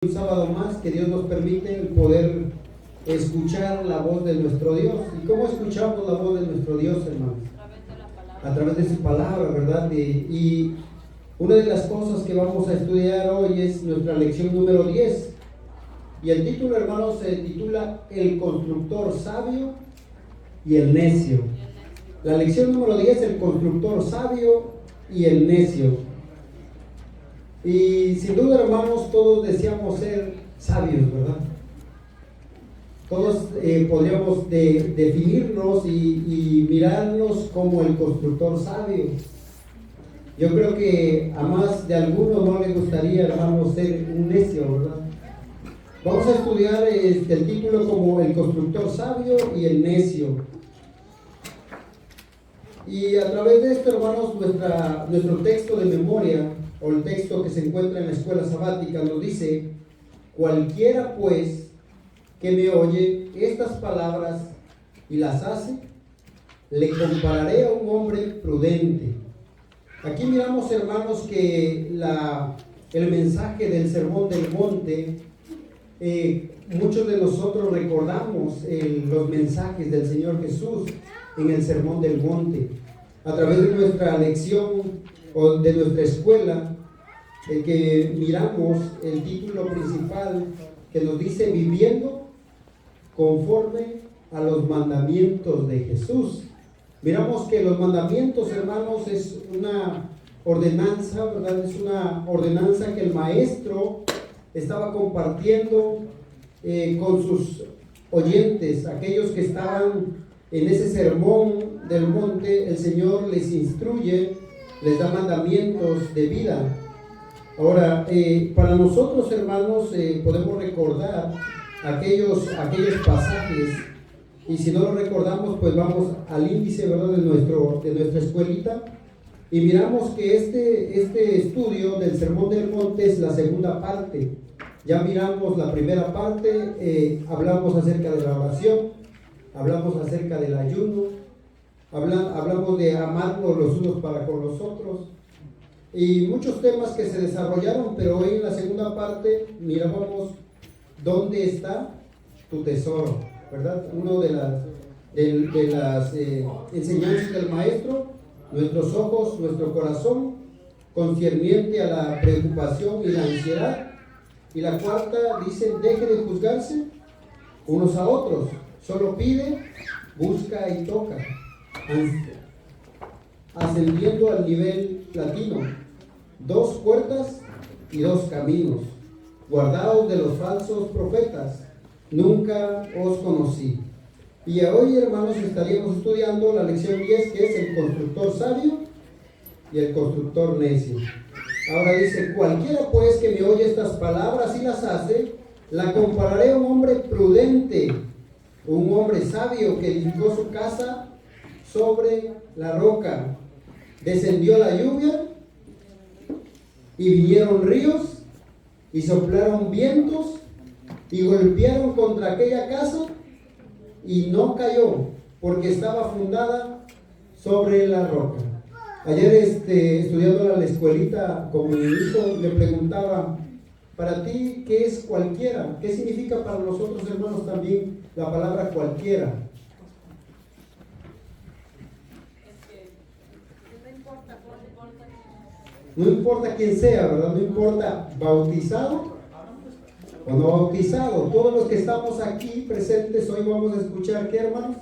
Un sábado más que Dios nos permite el poder escuchar la voz de nuestro Dios. ¿Y cómo escuchamos la voz de nuestro Dios, hermanos? A través de su palabra, ¿verdad? Y una de las cosas que vamos a estudiar hoy es nuestra lección número 10. Y el título, hermanos, se titula El constructor sabio y el necio. La lección número 10, el constructor sabio y el necio. Y sin duda, hermanos, todos deseamos ser sabios, ¿verdad? Todos podríamos definirnos y mirarnos como el constructor sabio. Yo creo que a más de algunos no les gustaría, hermanos, ser un necio, ¿verdad? Vamos a estudiar el título como el constructor sabio y el necio. Y a través de esto, hermanos, nuestro texto de memoria, o el texto que se encuentra en la escuela sabática, nos dice: cualquiera pues que me oye estas palabras y las hace, le compararé a un hombre prudente. Aquí miramos, hermanos, que el mensaje del Sermón del Monte, muchos de nosotros recordamos los mensajes del Señor Jesús en el Sermón del Monte. A través de nuestra lección o de nuestra escuela, que miramos el título principal que nos dice viviendo conforme a los mandamientos de Jesús. Miramos que los mandamientos, hermanos, es una ordenanza, ¿verdad? Es una ordenanza que el maestro estaba compartiendo con sus oyentes, aquellos que estaban en ese sermón del monte. El Señor les instruye, les da mandamientos de vida. Ahora, para nosotros, hermanos, podemos recordar aquellos pasajes, y si no lo recordamos, pues vamos al índice, ¿verdad?, de nuestra escuelita, y miramos que este estudio del Sermón del Monte es la segunda parte. Ya miramos la primera parte, hablamos acerca de la oración, hablamos acerca del ayuno, hablamos de amarnos los unos para con los otros, y muchos temas que se desarrollaron, pero hoy en la segunda parte mirábamos dónde está tu tesoro, ¿verdad? Una de las enseñanzas del maestro: nuestros ojos, nuestro corazón, concierniente a la preocupación y la ansiedad. Y la cuarta dice: deje de juzgarse unos a otros, solo pide, busca y toca, ascendiendo al nivel latino. 2 puertas y 2 caminos. Guardaos de los falsos profetas, nunca os conocí. Y hoy, hermanos, estaríamos estudiando la lección 10, que es el constructor sabio y el constructor necio. Ahora dice: cualquiera pues que me oye estas palabras y las hace, la compararé a un hombre prudente, un hombre sabio que edificó su casa sobre la roca. Descendió la lluvia y vinieron ríos y soplaron vientos y golpearon contra aquella casa, y no cayó, porque estaba fundada sobre la roca. Ayer estudiando la escuelita con mi hijo, le preguntaba: para ti, ¿qué es cualquiera? ¿Qué significa para nosotros, hermanos, también la palabra cualquiera? No importa quién sea, ¿verdad? No importa bautizado o no bautizado. Todos los que estamos aquí presentes hoy vamos a escuchar, ¿qué, hermanos?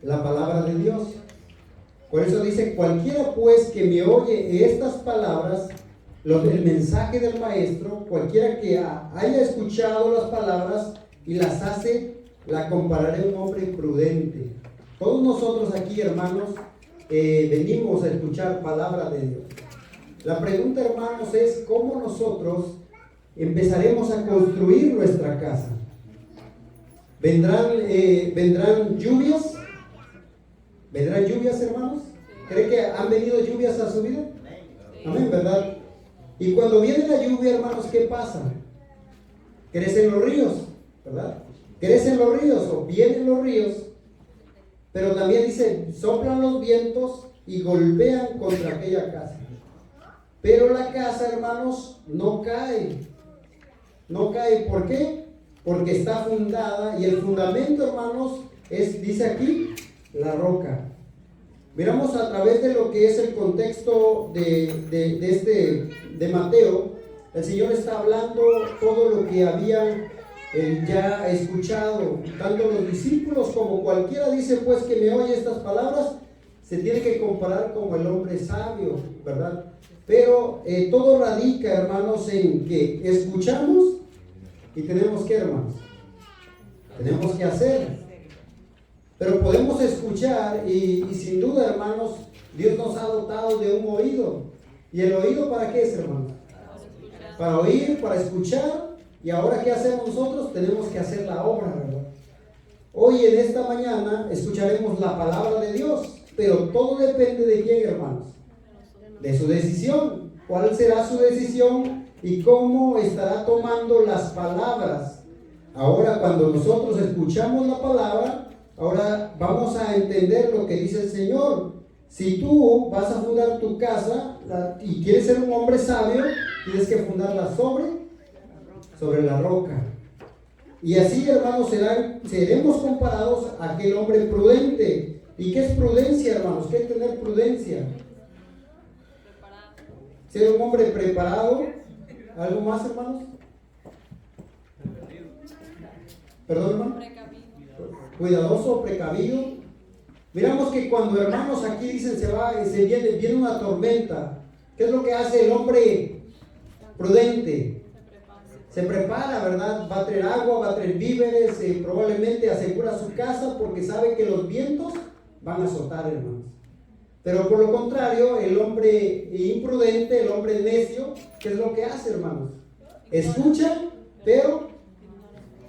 La palabra de Dios. Por eso dice: cualquiera pues que me oye estas palabras, el mensaje del maestro, cualquiera que haya escuchado las palabras y las hace, la compararé a un hombre prudente. Todos nosotros aquí, hermanos, venimos a escuchar palabra de Dios. La pregunta, hermanos, es: ¿cómo nosotros empezaremos a construir nuestra casa? ¿Vendrán lluvias? ¿Vendrán lluvias, hermanos? ¿Cree que han venido lluvias a su vida? Amén, ¿verdad? Y cuando viene la lluvia, hermanos, ¿qué pasa? Crecen los ríos, ¿verdad? Crecen los ríos o vienen los ríos, pero también dice: soplan los vientos y golpean contra aquella casa. Pero la casa, hermanos, no cae, No cae, ¿por qué? Porque está fundada, y el fundamento, hermanos, es, dice aquí, la roca. Miramos a través de lo que es el contexto de Mateo. El Señor está hablando todo lo que habían ya escuchado, tanto los discípulos como cualquiera. Dice pues que me oye estas palabras, se tiene que comparar como el hombre sabio, ¿verdad? Pero todo radica, hermanos, en que escuchamos y tenemos que, hermanos, tenemos que hacer. Pero podemos escuchar y sin duda, hermanos, Dios nos ha dotado de un oído. ¿Y el oído para qué es, hermanos? Para oír, para escuchar. Y ahora, ¿qué hacemos nosotros? Tenemos que hacer la obra, ¿verdad? Hoy en esta mañana escucharemos la palabra de Dios, pero todo depende de quién, hermanos. De su decisión. ¿Cuál será su decisión y cómo estará tomando las palabras? Ahora, cuando nosotros escuchamos la palabra, ahora vamos a entender lo que dice el Señor. Si tú vas a fundar tu casa y quieres ser un hombre sabio, tienes que fundarla sobre la roca. Y así, hermanos, seremos comparados a aquel hombre prudente. ¿Y qué es prudencia, hermanos? ¿Qué es tener prudencia? Ser un hombre preparado. ¿Algo más, hermanos? ¿Perdón, hermano? Cuidadoso, precavido. Miramos que cuando, hermanos, aquí dicen viene una tormenta, ¿qué es lo que hace el hombre prudente? Se prepara, ¿verdad? Va a traer agua, va a traer víveres, probablemente asegura su casa porque sabe que los vientos van a azotar, hermanos. Pero por lo contrario, el hombre imprudente, el hombre necio, ¿qué es lo que hace, hermanos? Escucha, pero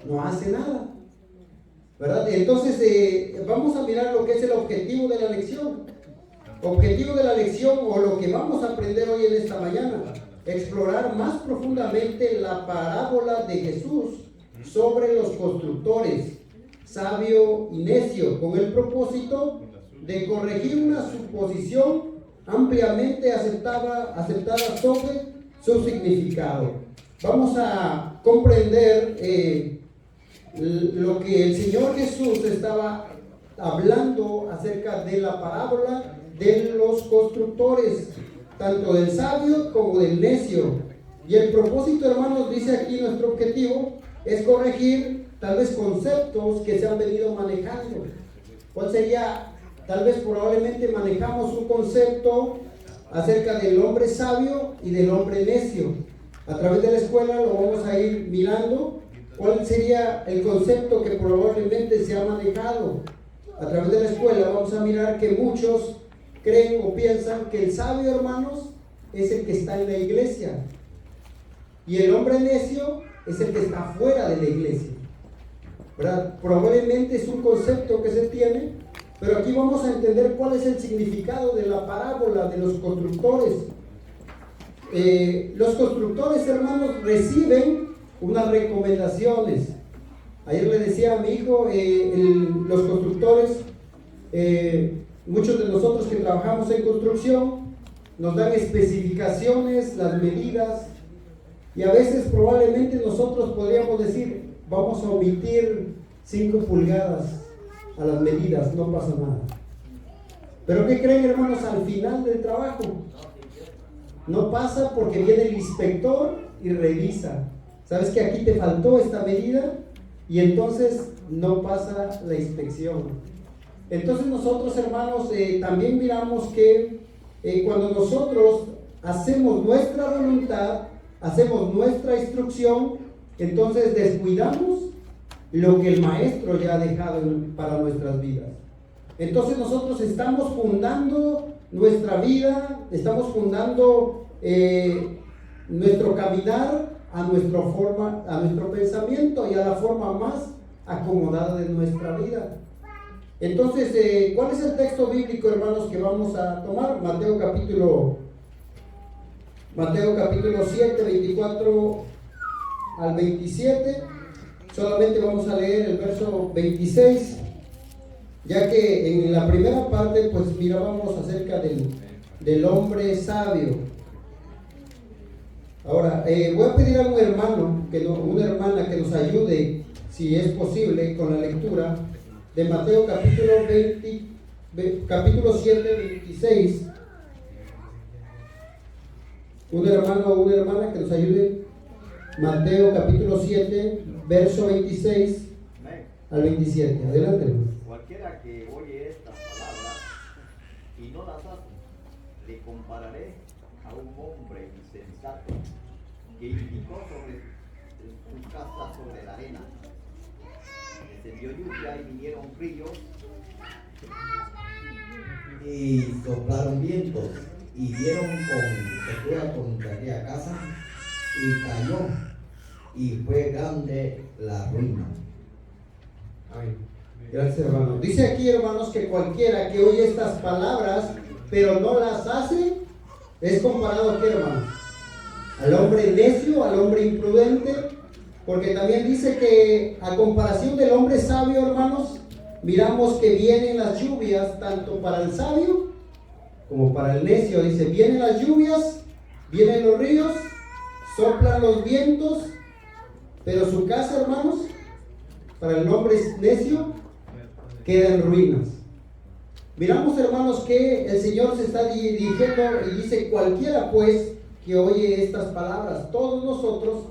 no hace nada, ¿verdad? Entonces vamos a mirar lo que es el objetivo de la lección. Objetivo de la lección, o lo que vamos a aprender hoy en esta mañana: explorar más profundamente la parábola de Jesús sobre los constructores, sabio y necio, con el propósito de corregir una suposición ampliamente aceptada sobre su significado. Vamos a comprender lo que el Señor Jesús estaba hablando acerca de la parábola de los constructores, tanto del sabio como del necio. Y el propósito, hermanos, dice aquí, nuestro objetivo es corregir tal vez conceptos que se han venido manejando. ¿Cuál sería? Tal vez probablemente manejamos un concepto acerca del hombre sabio y del hombre necio. A través de la escuela lo vamos a ir mirando. ¿Cuál sería el concepto que probablemente se ha manejado? A través de la escuela vamos a mirar que muchos creen o piensan que el sabio, hermanos, es el que está en la iglesia, y el hombre necio es el que está fuera de la iglesia, ¿verdad? Probablemente es un concepto que se tiene, pero aquí vamos a entender cuál es el significado de la parábola de los constructores. Los constructores, hermanos, reciben unas recomendaciones. Ayer le decía a mi hijo, los constructores, muchos de nosotros que trabajamos en construcción, nos dan especificaciones, las medidas, y a veces probablemente nosotros podríamos decir, vamos a omitir 5 pulgadas a las medidas, no pasa nada. Pero ¿qué creen, hermanos? Al final del trabajo no pasa, porque viene el inspector y revisa. ¿Sabes que aquí te faltó esta medida? Y entonces no pasa la inspección. Entonces nosotros, hermanos, también miramos que cuando nosotros hacemos nuestra voluntad, hacemos nuestra instrucción, entonces descuidamos lo que el maestro ya ha dejado para nuestras vidas. Entonces nosotros estamos fundando nuestra vida, estamos fundando nuestro caminar a nuestro pensamiento y a la forma más acomodada de nuestra vida. Entonces, ¿cuál es el texto bíblico, hermanos, que vamos a tomar? Mateo capítulo 7, 24 al 27. Solamente vamos a leer el verso 26, ya que en la primera parte pues mirábamos acerca del hombre sabio. Ahora, voy a pedir a un hermano, una hermana que nos ayude, si es posible, con la lectura de Mateo capítulo 7, 26. Un hermano o una hermana que nos ayude. Mateo capítulo 7, verso 26 al 27. Adelante, hermano. Cualquiera que oye estas palabras y no las hace, le compararé a un hombre insensato que edificó sobre su casa sobre la arena. Descendió lluvia y vinieron ríos y soplaron vientos y dieron con sequía contra aquella casa y cayó y fue grande la ruina. Amén. Gracias, hermano. Dice aquí, hermanos, que cualquiera que oye estas palabras pero no las hace, es comparado a qué, hermanos? Al hombre necio, al hombre imprudente, porque también dice que a comparación del hombre sabio, hermanos, miramos que vienen las lluvias tanto para el sabio como para el necio. Dice, vienen las lluvias, vienen los ríos, soplan los vientos, pero su casa, hermanos, para el hombre necio, queda en ruinas. Miramos, hermanos, que el Señor se está dirigiendo y dice, cualquiera pues que oye estas palabras. Todos nosotros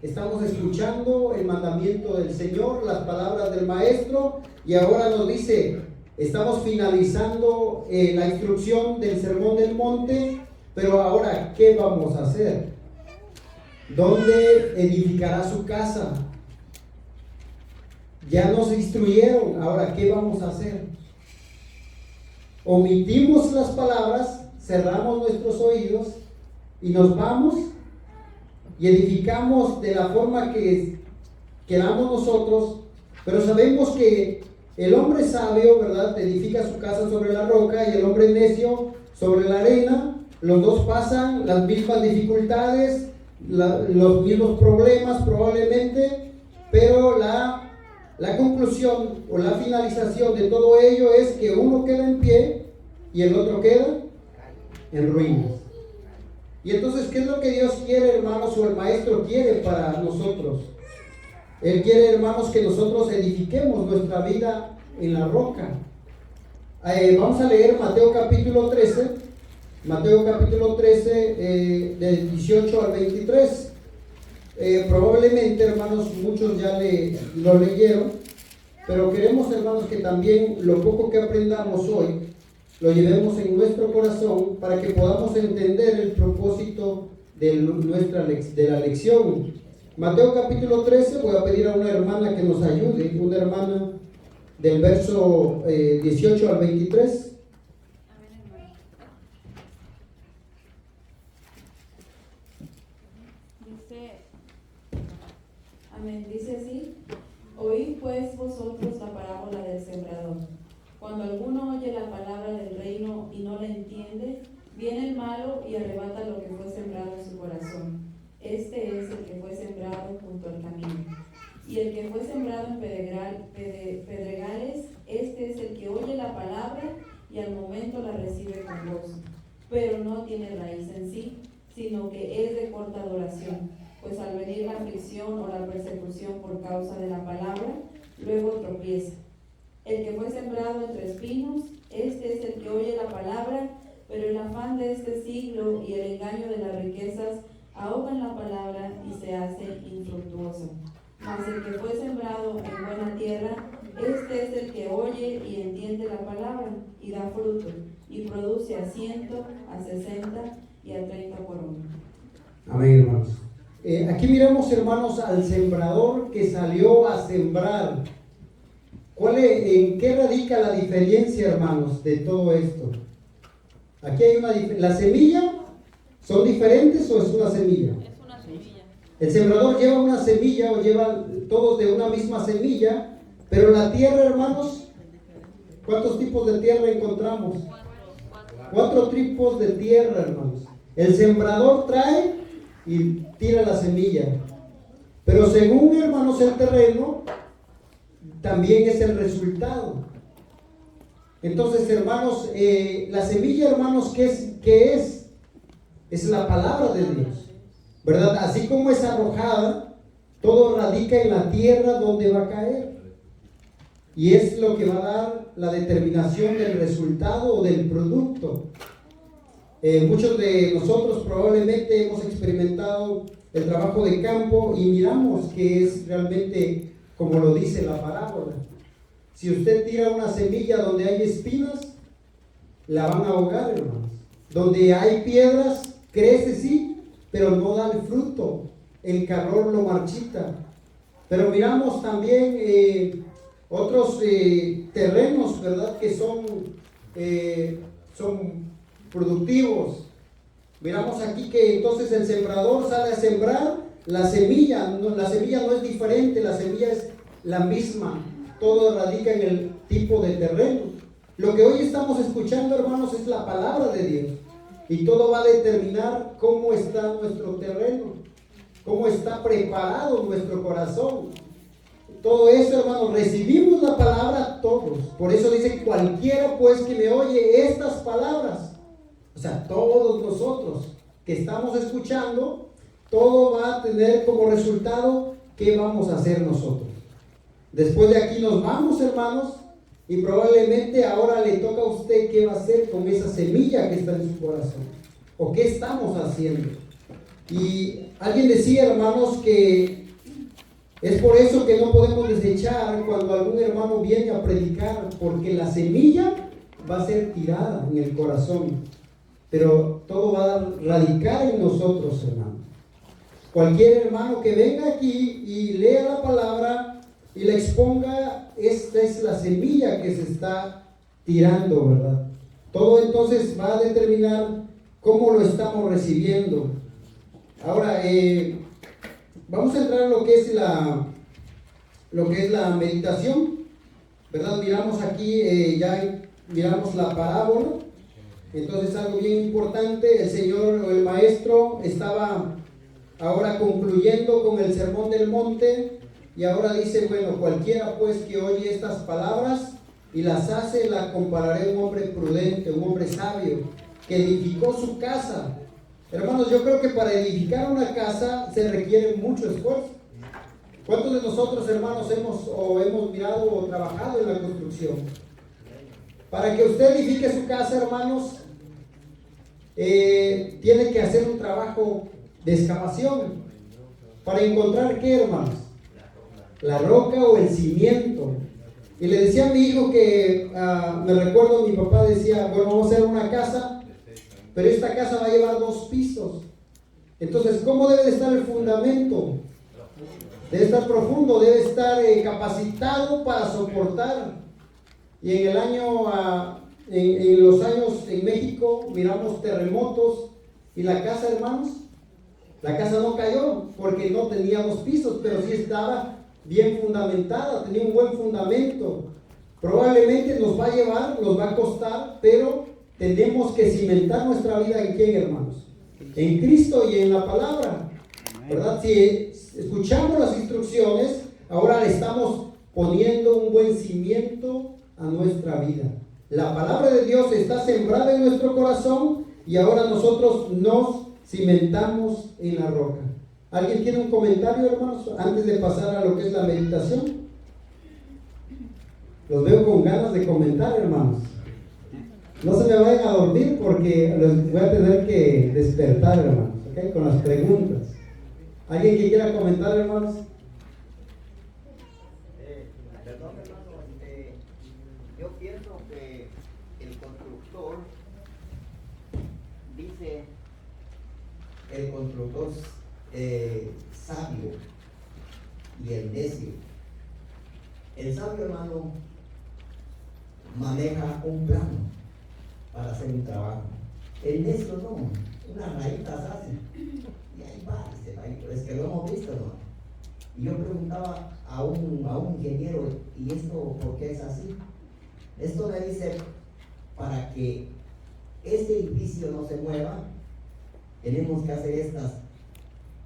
estamos escuchando el mandamiento del Señor, las palabras del Maestro, y ahora nos dice, estamos finalizando la instrucción del Sermón del Monte, pero ahora, ¿qué vamos a hacer? ¿Dónde edificará su casa? Ya nos instruyeron, ahora, ¿qué vamos a hacer? Omitimos las palabras, cerramos nuestros oídos y nos vamos y edificamos de la forma que queramos nosotros, pero sabemos que el hombre sabio, ¿verdad?, edifica su casa sobre la roca y el hombre necio sobre la arena. Los dos pasan las mismas dificultades, los mismos problemas probablemente, pero la conclusión o la finalización de todo ello es que uno queda en pie y el otro queda en ruinas. Y entonces, ¿qué es lo que Dios quiere, hermanos, o el Maestro quiere para nosotros? Él quiere, hermanos, que nosotros edifiquemos nuestra vida en la roca. Vamos a leer Mateo capítulo 13, del 18 al 23. Probablemente, hermanos, muchos ya lo leyeron, pero queremos, hermanos, que también lo poco que aprendamos hoy lo llevemos en nuestro corazón para que podamos entender el propósito de la lección. Mateo capítulo 13, voy a pedir a una hermana que nos ayude, una hermana del verso 18 al 23. Amén. Dice así: oíd pues vosotros la parábola del sembrador. Cuando alguno oye la palabra del reino y no la entiende, viene el malo y arrebata lo que fue sembrado en su corazón. Este es el que fue sembrado junto al camino. Y el que fue sembrado en pedregales, este es el que oye la palabra y al momento la recibe con gozo, pero no tiene raíz en sí, sino que es de corta duración. Pues al venir la aflicción o la persecución por causa de la palabra, luego tropieza. El que fue sembrado entre espinos, este es el que oye la palabra, pero el afán de este siglo y el engaño de las riquezas ahogan la palabra y se hace infructuosa. Mas el que fue sembrado en buena tierra, este es el que oye y entiende la palabra y da fruto, y produce a 100, a 60 y a 30 por uno. Amén, hermanos. Aquí miramos, hermanos, al sembrador que salió a sembrar. ¿En qué radica la diferencia, hermanos, de todo esto? Aquí hay ¿la semilla son diferentes o es una semilla? Es una semilla. El sembrador lleva una semilla o lleva todos de una misma semilla, pero la tierra, hermanos, ¿cuántos tipos de tierra encontramos? Cuatro tipos de tierra, hermanos. El sembrador trae y tira la semilla, pero según, hermanos, el terreno también es el resultado. Entonces, hermanos, la semilla, hermanos, ¿qué es? Es la palabra de Dios. ¿verdad? Así como es arrojada, todo radica en la tierra donde va a caer. Y es lo que va a dar la determinación del resultado o del producto. Muchos de nosotros probablemente hemos experimentado el trabajo de campo y miramos que es realmente como lo dice la parábola. Si usted tira una semilla donde hay espinas, la van a ahogar, hermanos. Donde hay piedras, crece sí, pero no da el fruto. El calor lo marchita. Pero miramos también otros terrenos, ¿verdad? Que son productivos. Miramos aquí que entonces el sembrador sale a sembrar la semilla no es diferente, la semilla es la misma, todo radica en el tipo de terreno. Lo que hoy estamos escuchando, hermanos, es la palabra de Dios, y todo va a determinar cómo está nuestro terreno, cómo está preparado nuestro corazón. Todo eso, hermanos, recibimos la palabra todos. Por eso dice: cualquiera pues que me oye estas palabras. O sea, todos nosotros que estamos escuchando, todo va a tener como resultado qué vamos a hacer nosotros. Después de aquí nos vamos, hermanos, y probablemente ahora le toca a usted qué va a hacer con esa semilla que está en su corazón, o qué estamos haciendo. Y alguien decía, hermanos, que es por eso que no podemos desechar cuando algún hermano viene a predicar, porque la semilla va a ser tirada en el corazón. Pero todo va a radicar en nosotros, hermano. Cualquier hermano que venga aquí y lea la palabra y la exponga, esta es la semilla que se está tirando, ¿verdad? Todo entonces va a determinar cómo lo estamos recibiendo. Ahora, vamos a entrar en lo que es la meditación, ¿verdad? Miramos aquí, ya miramos la parábola. Entonces, algo bien importante, el Señor o el Maestro estaba ahora concluyendo con el Sermón del Monte, y ahora dice: bueno, cualquiera pues que oye estas palabras y las hace, la compararé a un hombre prudente, un hombre sabio, que edificó su casa. Hermanos, yo creo que para edificar una casa se requiere mucho esfuerzo. ¿Cuántos de nosotros, hermanos, hemos mirado o trabajado en la construcción? Para que usted edifique su casa, hermanos, tiene que hacer un trabajo de excavación para encontrar ¿qué, hermanos? La roca o el cimiento. Y le decía a mi hijo que me recuerdo, mi papá decía: bueno, vamos a hacer una casa, pero esta casa va a llevar 2 pisos. Entonces, ¿cómo debe de estar el fundamento? Debe estar profundo, debe estar capacitado para soportar. Y en los años en México miramos terremotos, y la casa, hermanos, la casa no cayó porque no tenía 2 pisos, pero sí estaba bien fundamentada, tenía un buen fundamento. Probablemente nos va a llevar, nos va a costar, pero tenemos que cimentar nuestra vida ¿en quién, hermanos? En Cristo y en la palabra, ¿verdad? Si escuchamos las instrucciones, ahora le estamos poniendo un buen cimiento a nuestra vida. La palabra de Dios está sembrada en nuestro corazón, y ahora nosotros nos cimentamos en la roca. ¿Alguien tiene un comentario, hermanos, antes de pasar a lo que es la meditación? Los veo con ganas de comentar, hermanos. No se me vayan a dormir porque los voy a tener que despertar, hermanos, ¿ok? Con las preguntas. ¿Alguien que quiera comentar, hermanos? Perdón, hermano, yo pienso que el constructor dice: el constructor sabio y el necio. El sabio, hermano, maneja un plano para hacer un trabajo. El necio no, unas rayitas hace y ahí va, se va ahí. Pero es que lo hemos visto, hermano. Y yo preguntaba a un ingeniero: ¿y esto por qué es así? Esto me dice: para que este edificio no se mueva, tenemos que hacer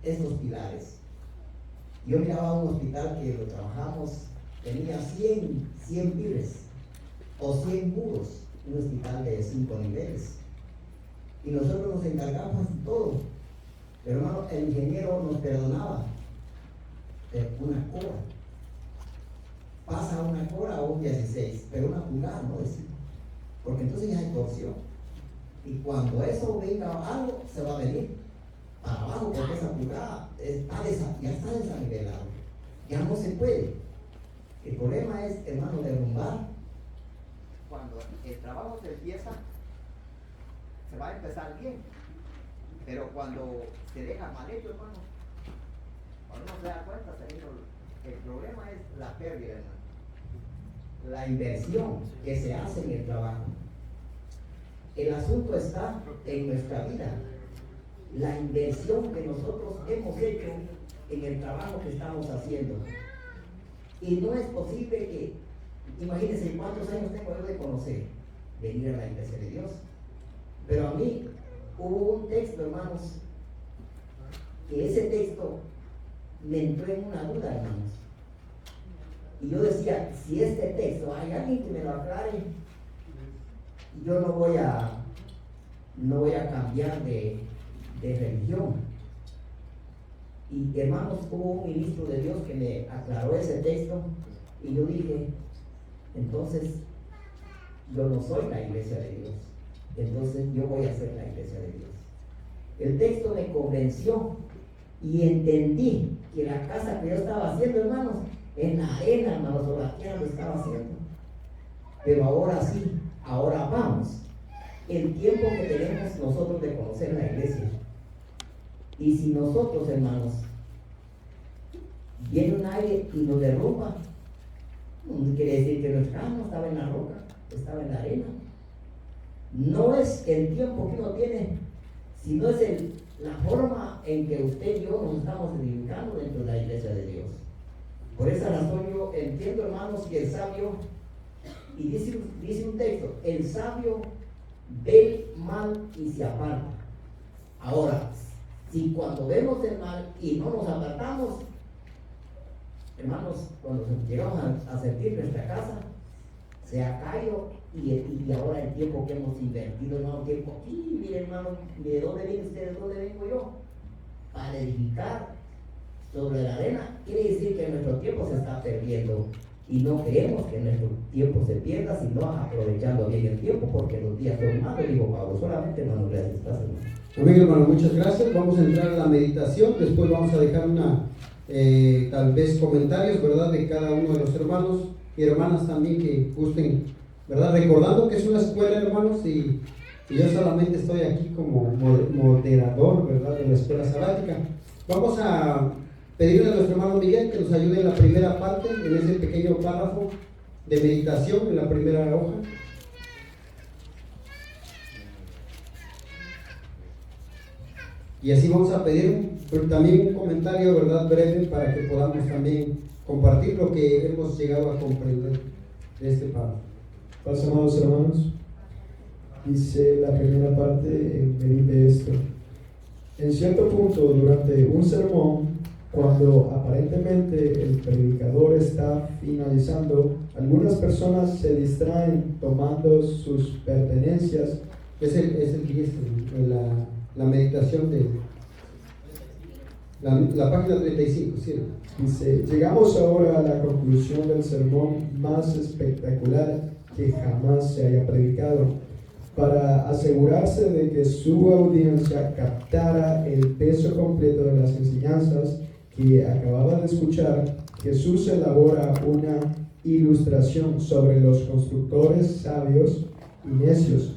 estos pilares. Yo miraba un hospital que lo trabajamos, tenía 100 pilares o 100 muros, un hospital de 5 niveles. Y nosotros nos encargamos de todo. Pero hermano, el ingeniero nos perdonaba de una cora. Pasa una cora a un 16, pero una pulgada, no decir. Porque entonces ya hay torsión. Y cuando eso venga algo, se va a venir para abajo, porque esa pulgada ya está desanivelado. Ya no se puede. El problema es, hermano, derrumbar. Cuando el trabajo se empieza, se va a empezar bien. Pero cuando se deja mal hecho, hermano, cuando uno se da cuenta, el problema es la pérdida, hermano. La inversión que se hace en el trabajo. El asunto está en nuestra vida. La inversión que nosotros hemos hecho en el trabajo que estamos haciendo. Y no es posible que, imagínense cuántos años tengo yo de conocer, venir a la iglesia de Dios. Pero a mí hubo un texto, hermanos, que ese texto me entró en una duda, hermanos. Y yo decía, si este texto hay alguien que me lo aclare, yo no voy a cambiar de religión. Y hermanos, hubo un ministro de Dios que me aclaró ese texto y yo dije, entonces yo no soy la iglesia de Dios, entonces yo voy a ser la iglesia de Dios. El texto me convenció y entendí que la casa que yo estaba haciendo, hermanos, en la arena, hermanos, o la tierra lo estaba haciendo. Pero ahora sí, ahora vamos. El tiempo que tenemos nosotros de conocer la iglesia. Y si nosotros, hermanos, viene un aire y nos derrumba, no quiere decir que nuestra casa no estaba en la roca, estaba en la arena. No es el tiempo que uno tiene, sino es la forma en que usted y yo nos estamos edificando dentro de la iglesia de Dios. Por esa razón yo entiendo, hermanos, que el sabio, y dice un texto, el sabio ve el mal y se aparta. Ahora, si cuando vemos el mal y no nos apartamos, hermanos, cuando llegamos a sentir nuestra casa, se ha caído y ahora el tiempo que hemos invertido, hermano, tiempo, y mire, hermano, ¿de dónde vienen ustedes? ¿De dónde vengo yo? Para edificar sobre la arena, quiere decir que nuestro tiempo se está perdiendo. Y no queremos que nuestro tiempo se pierda, sino aprovechando bien el tiempo, porque los días son malos, dijo Pablo. Solamente, hermano, gracias. Amén, hermano, muchas gracias. Vamos a entrar a la meditación. Después vamos a dejar tal vez comentarios, ¿verdad?, de cada uno de los hermanos y hermanas también que gusten, ¿verdad? Recordando que es una escuela, hermanos, y yo solamente estoy aquí como moderador, ¿verdad?, de la escuela sabática. Vamos a pedirle a nuestro hermano Miguel que nos ayude en la primera parte, en ese pequeño párrafo de meditación, en la primera hoja. Y así vamos a pedir también un comentario, ¿verdad?, breve, para que podamos también compartir lo que hemos llegado a comprender de este párrafo. Paz, amados hermanos. Dice la primera parte, medite esto. En cierto punto, durante un sermón, cuando aparentemente el predicador está finalizando, algunas personas se distraen tomando sus pertenencias. Es el 10, la meditación de la página 35, ¿sí? Dice, llegamos ahora a la conclusión del sermón más espectacular que jamás se haya predicado. Para asegurarse de que su audiencia captara el peso completo de las enseñanzas que acababa de escuchar, Jesús elabora una ilustración sobre los constructores sabios y necios.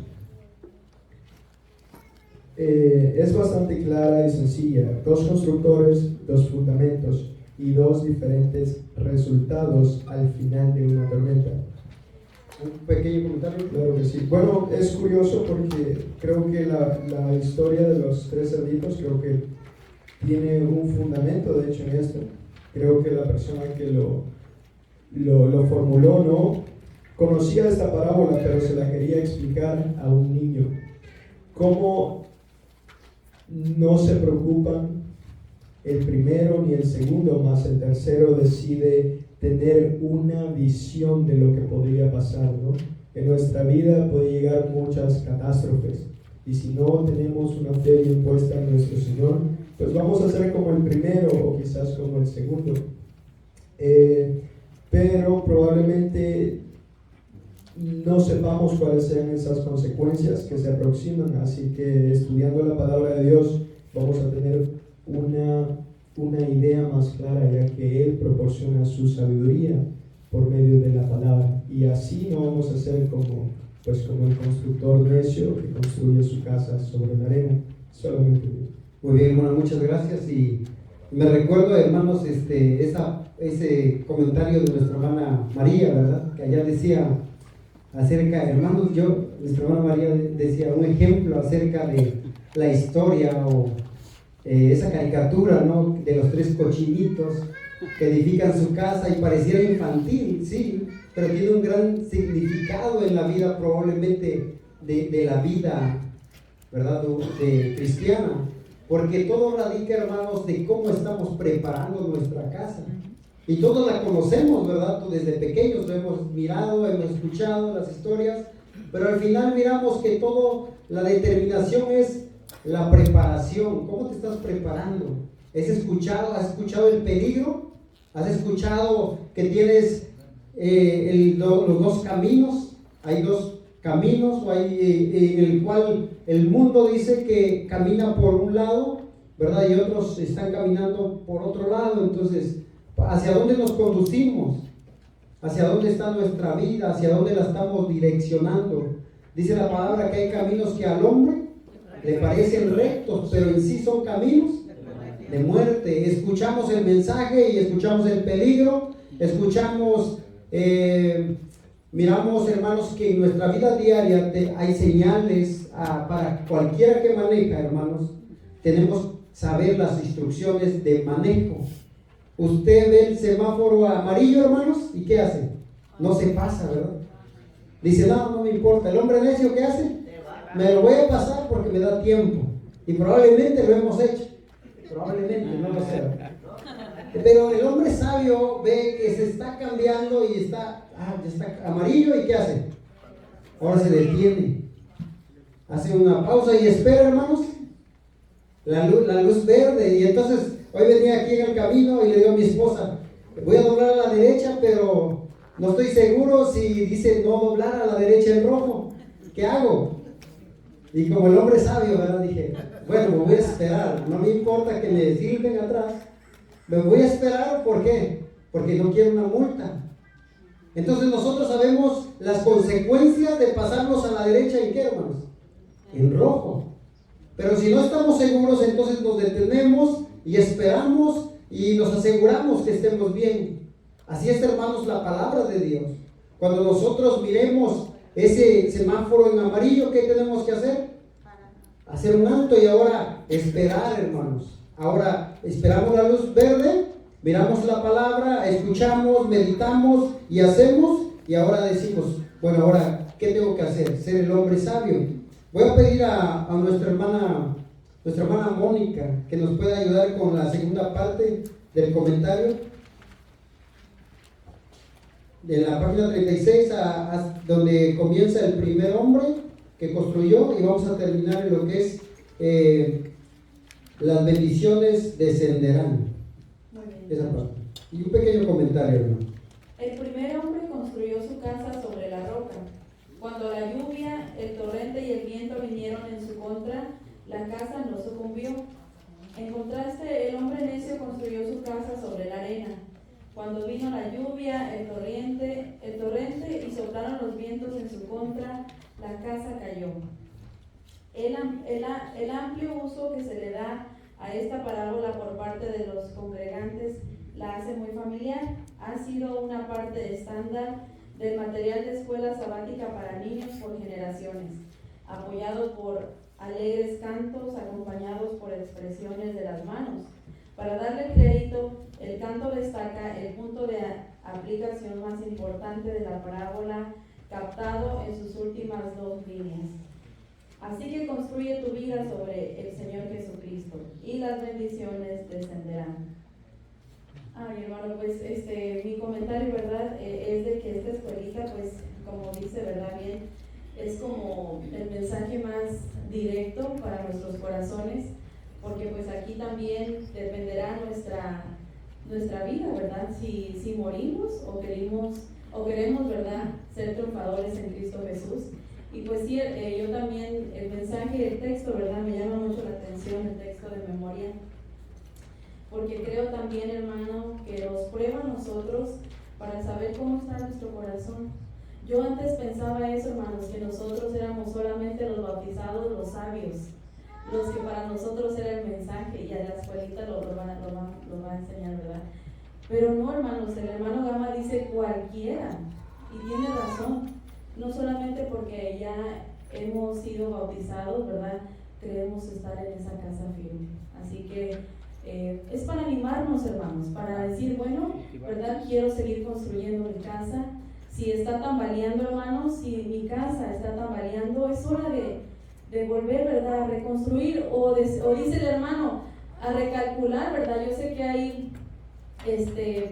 Es bastante clara y sencilla. Dos constructores, dos fundamentos y dos diferentes resultados al final de una tormenta. ¿Un pequeño comentario? Claro que sí. Bueno, es curioso porque creo que la historia de los tres cerditos creo que tiene un fundamento, de hecho, en esto. Creo que la persona que lo formuló no conocía esta parábola, pero se la quería explicar a un niño. ¿Cómo no se preocupan el primero ni el segundo, más el tercero decide tener una visión de lo que podría pasar, ¿no? En nuestra vida puede llegar muchas catástrofes y si no tenemos una fe bien puesta en nuestro Señor, pues vamos a hacer como el primero o quizás como el segundo. Pero probablemente no sepamos cuáles sean esas consecuencias que se aproximan, así que estudiando la palabra de Dios vamos a tener una idea más clara, ya que Él proporciona su sabiduría por medio de la palabra, y así no vamos a ser como el constructor necio que construye su casa sobre la arena, solamente Dios. Muy bien, hermano, muchas gracias. Y me recuerdo, hermanos, ese comentario de nuestra hermana María, ¿verdad? Que allá decía acerca, hermanos, nuestra hermana María decía un ejemplo acerca de la historia o esa caricatura, ¿no? De los 3 cochinitos que edifican su casa y pareciera infantil, sí, pero tiene un gran significado en la vida probablemente de la vida, ¿verdad? De cristiana, porque todo radica, hermanos, de cómo estamos preparando nuestra casa. Y todos la conocemos, ¿verdad? Desde pequeños lo hemos mirado, hemos escuchado las historias, pero al final miramos que todo, la determinación es la preparación. ¿Cómo te estás preparando? ¿Has escuchado el peligro? ¿Has escuchado que tienes los 2 caminos? Hay 2 caminos en el cual el mundo dice que camina por un lado, ¿verdad? Y otros están caminando por otro lado. Entonces, ¿hacia dónde nos conducimos? ¿Hacia dónde está nuestra vida? ¿Hacia dónde la estamos direccionando? Dice la palabra que hay caminos que al hombre le parecen rectos, pero en sí son caminos de muerte. Escuchamos el mensaje y escuchamos el peligro, miramos, hermanos, que en nuestra vida diaria hay señales para cualquiera que maneja, hermanos. Tenemos que saber las instrucciones de manejo. Usted ve el semáforo amarillo, hermanos, ¿y qué hace? No se pasa, ¿verdad? Dice, no me importa. El hombre necio, ¿qué hace? Me lo voy a pasar porque me da tiempo. Y probablemente lo hemos hecho. Probablemente, no lo sé. Pero el hombre sabio ve que se está cambiando y ya está amarillo, ¿y qué hace? Ahora se detiene. Hace una pausa y espera, hermanos, la luz verde. Y entonces, hoy venía aquí en el camino y le digo a mi esposa, voy a doblar a la derecha, pero no estoy seguro si dice no doblar a la derecha en rojo. ¿Qué hago? Y como el hombre sabio, ¿verdad? Dije, bueno, me voy a esperar. No me importa que me silben atrás. Me voy a esperar, ¿por qué? Porque no quiero una multa. Entonces nosotros sabemos las consecuencias de pasarnos a la derecha, ¿en qué, hermanos? En rojo. Pero si no estamos seguros, entonces nos detenemos y esperamos y nos aseguramos que estemos bien. Así es, hermanos, la palabra de Dios. Cuando nosotros miremos ese semáforo en amarillo, ¿qué tenemos que hacer? Hacer un alto y ahora esperar, hermanos. Ahora esperamos la luz verde, miramos la palabra, escuchamos, meditamos y hacemos, y ahora decimos, bueno, ahora, ¿qué tengo que hacer? Ser el hombre sabio. Voy a pedir a nuestra hermana Mónica que nos pueda ayudar con la segunda parte del comentario. De la página 36 donde comienza el primer hombre que construyó, y vamos a terminar en lo que es las bendiciones descenderán. Muy bien. Esa parte. Y un pequeño comentario, hermano. El primer hombre construyó su casa sobre la roca. Cuando la lluvia, el torrente y el viento vinieron en su contra, la casa no sucumbió. En contraste, el hombre necio construyó su casa sobre la arena. Cuando vino la lluvia, el torrente y soplaron los vientos en su contra, la casa cayó. El amplio uso que se le da a esta parábola por parte de los congregantes la hace muy familiar. Ha sido una parte estándar del material de escuela sabática para niños por generaciones, apoyado por alegres cantos acompañados por expresiones de las manos. Para darle crédito, el canto destaca el punto de aplicación más importante de la parábola, captado en sus últimas 2 líneas. Así que construye tu vida sobre el Señor Jesucristo y las bendiciones descenderán. Ay, hermano, pues mi comentario, ¿verdad? Es de que esta escuelita, pues, como dice, ¿verdad? Bien, es como el mensaje más directo para nuestros corazones, porque pues aquí también dependerá nuestra vida, ¿verdad? Si morimos o queremos, ¿verdad?, ser triunfadores en Cristo Jesús. Y pues sí, yo también, el mensaje, el texto, ¿verdad?, me llama mucho la atención, el texto de memoria, porque creo también, hermano, que nos prueba a nosotros para saber cómo está nuestro corazón. Yo antes pensaba eso, hermanos, que nosotros éramos solamente los bautizados, los sabios, los que para nosotros era el mensaje, y a la escuelita lo va a enseñar, ¿verdad? Pero no, hermanos, el hermano Gama dice cualquiera, y tiene razón, no solamente porque ya hemos sido bautizados, ¿verdad?, creemos estar en esa casa firme. Así que es para animarnos, hermanos, para decir, bueno, ¿verdad?, quiero seguir construyendo mi casa. Si está tambaleando, hermanos, si mi casa está tambaleando, es hora de volver, ¿verdad?, a reconstruir, o dice el hermano, a recalcular, ¿verdad? Yo sé que hay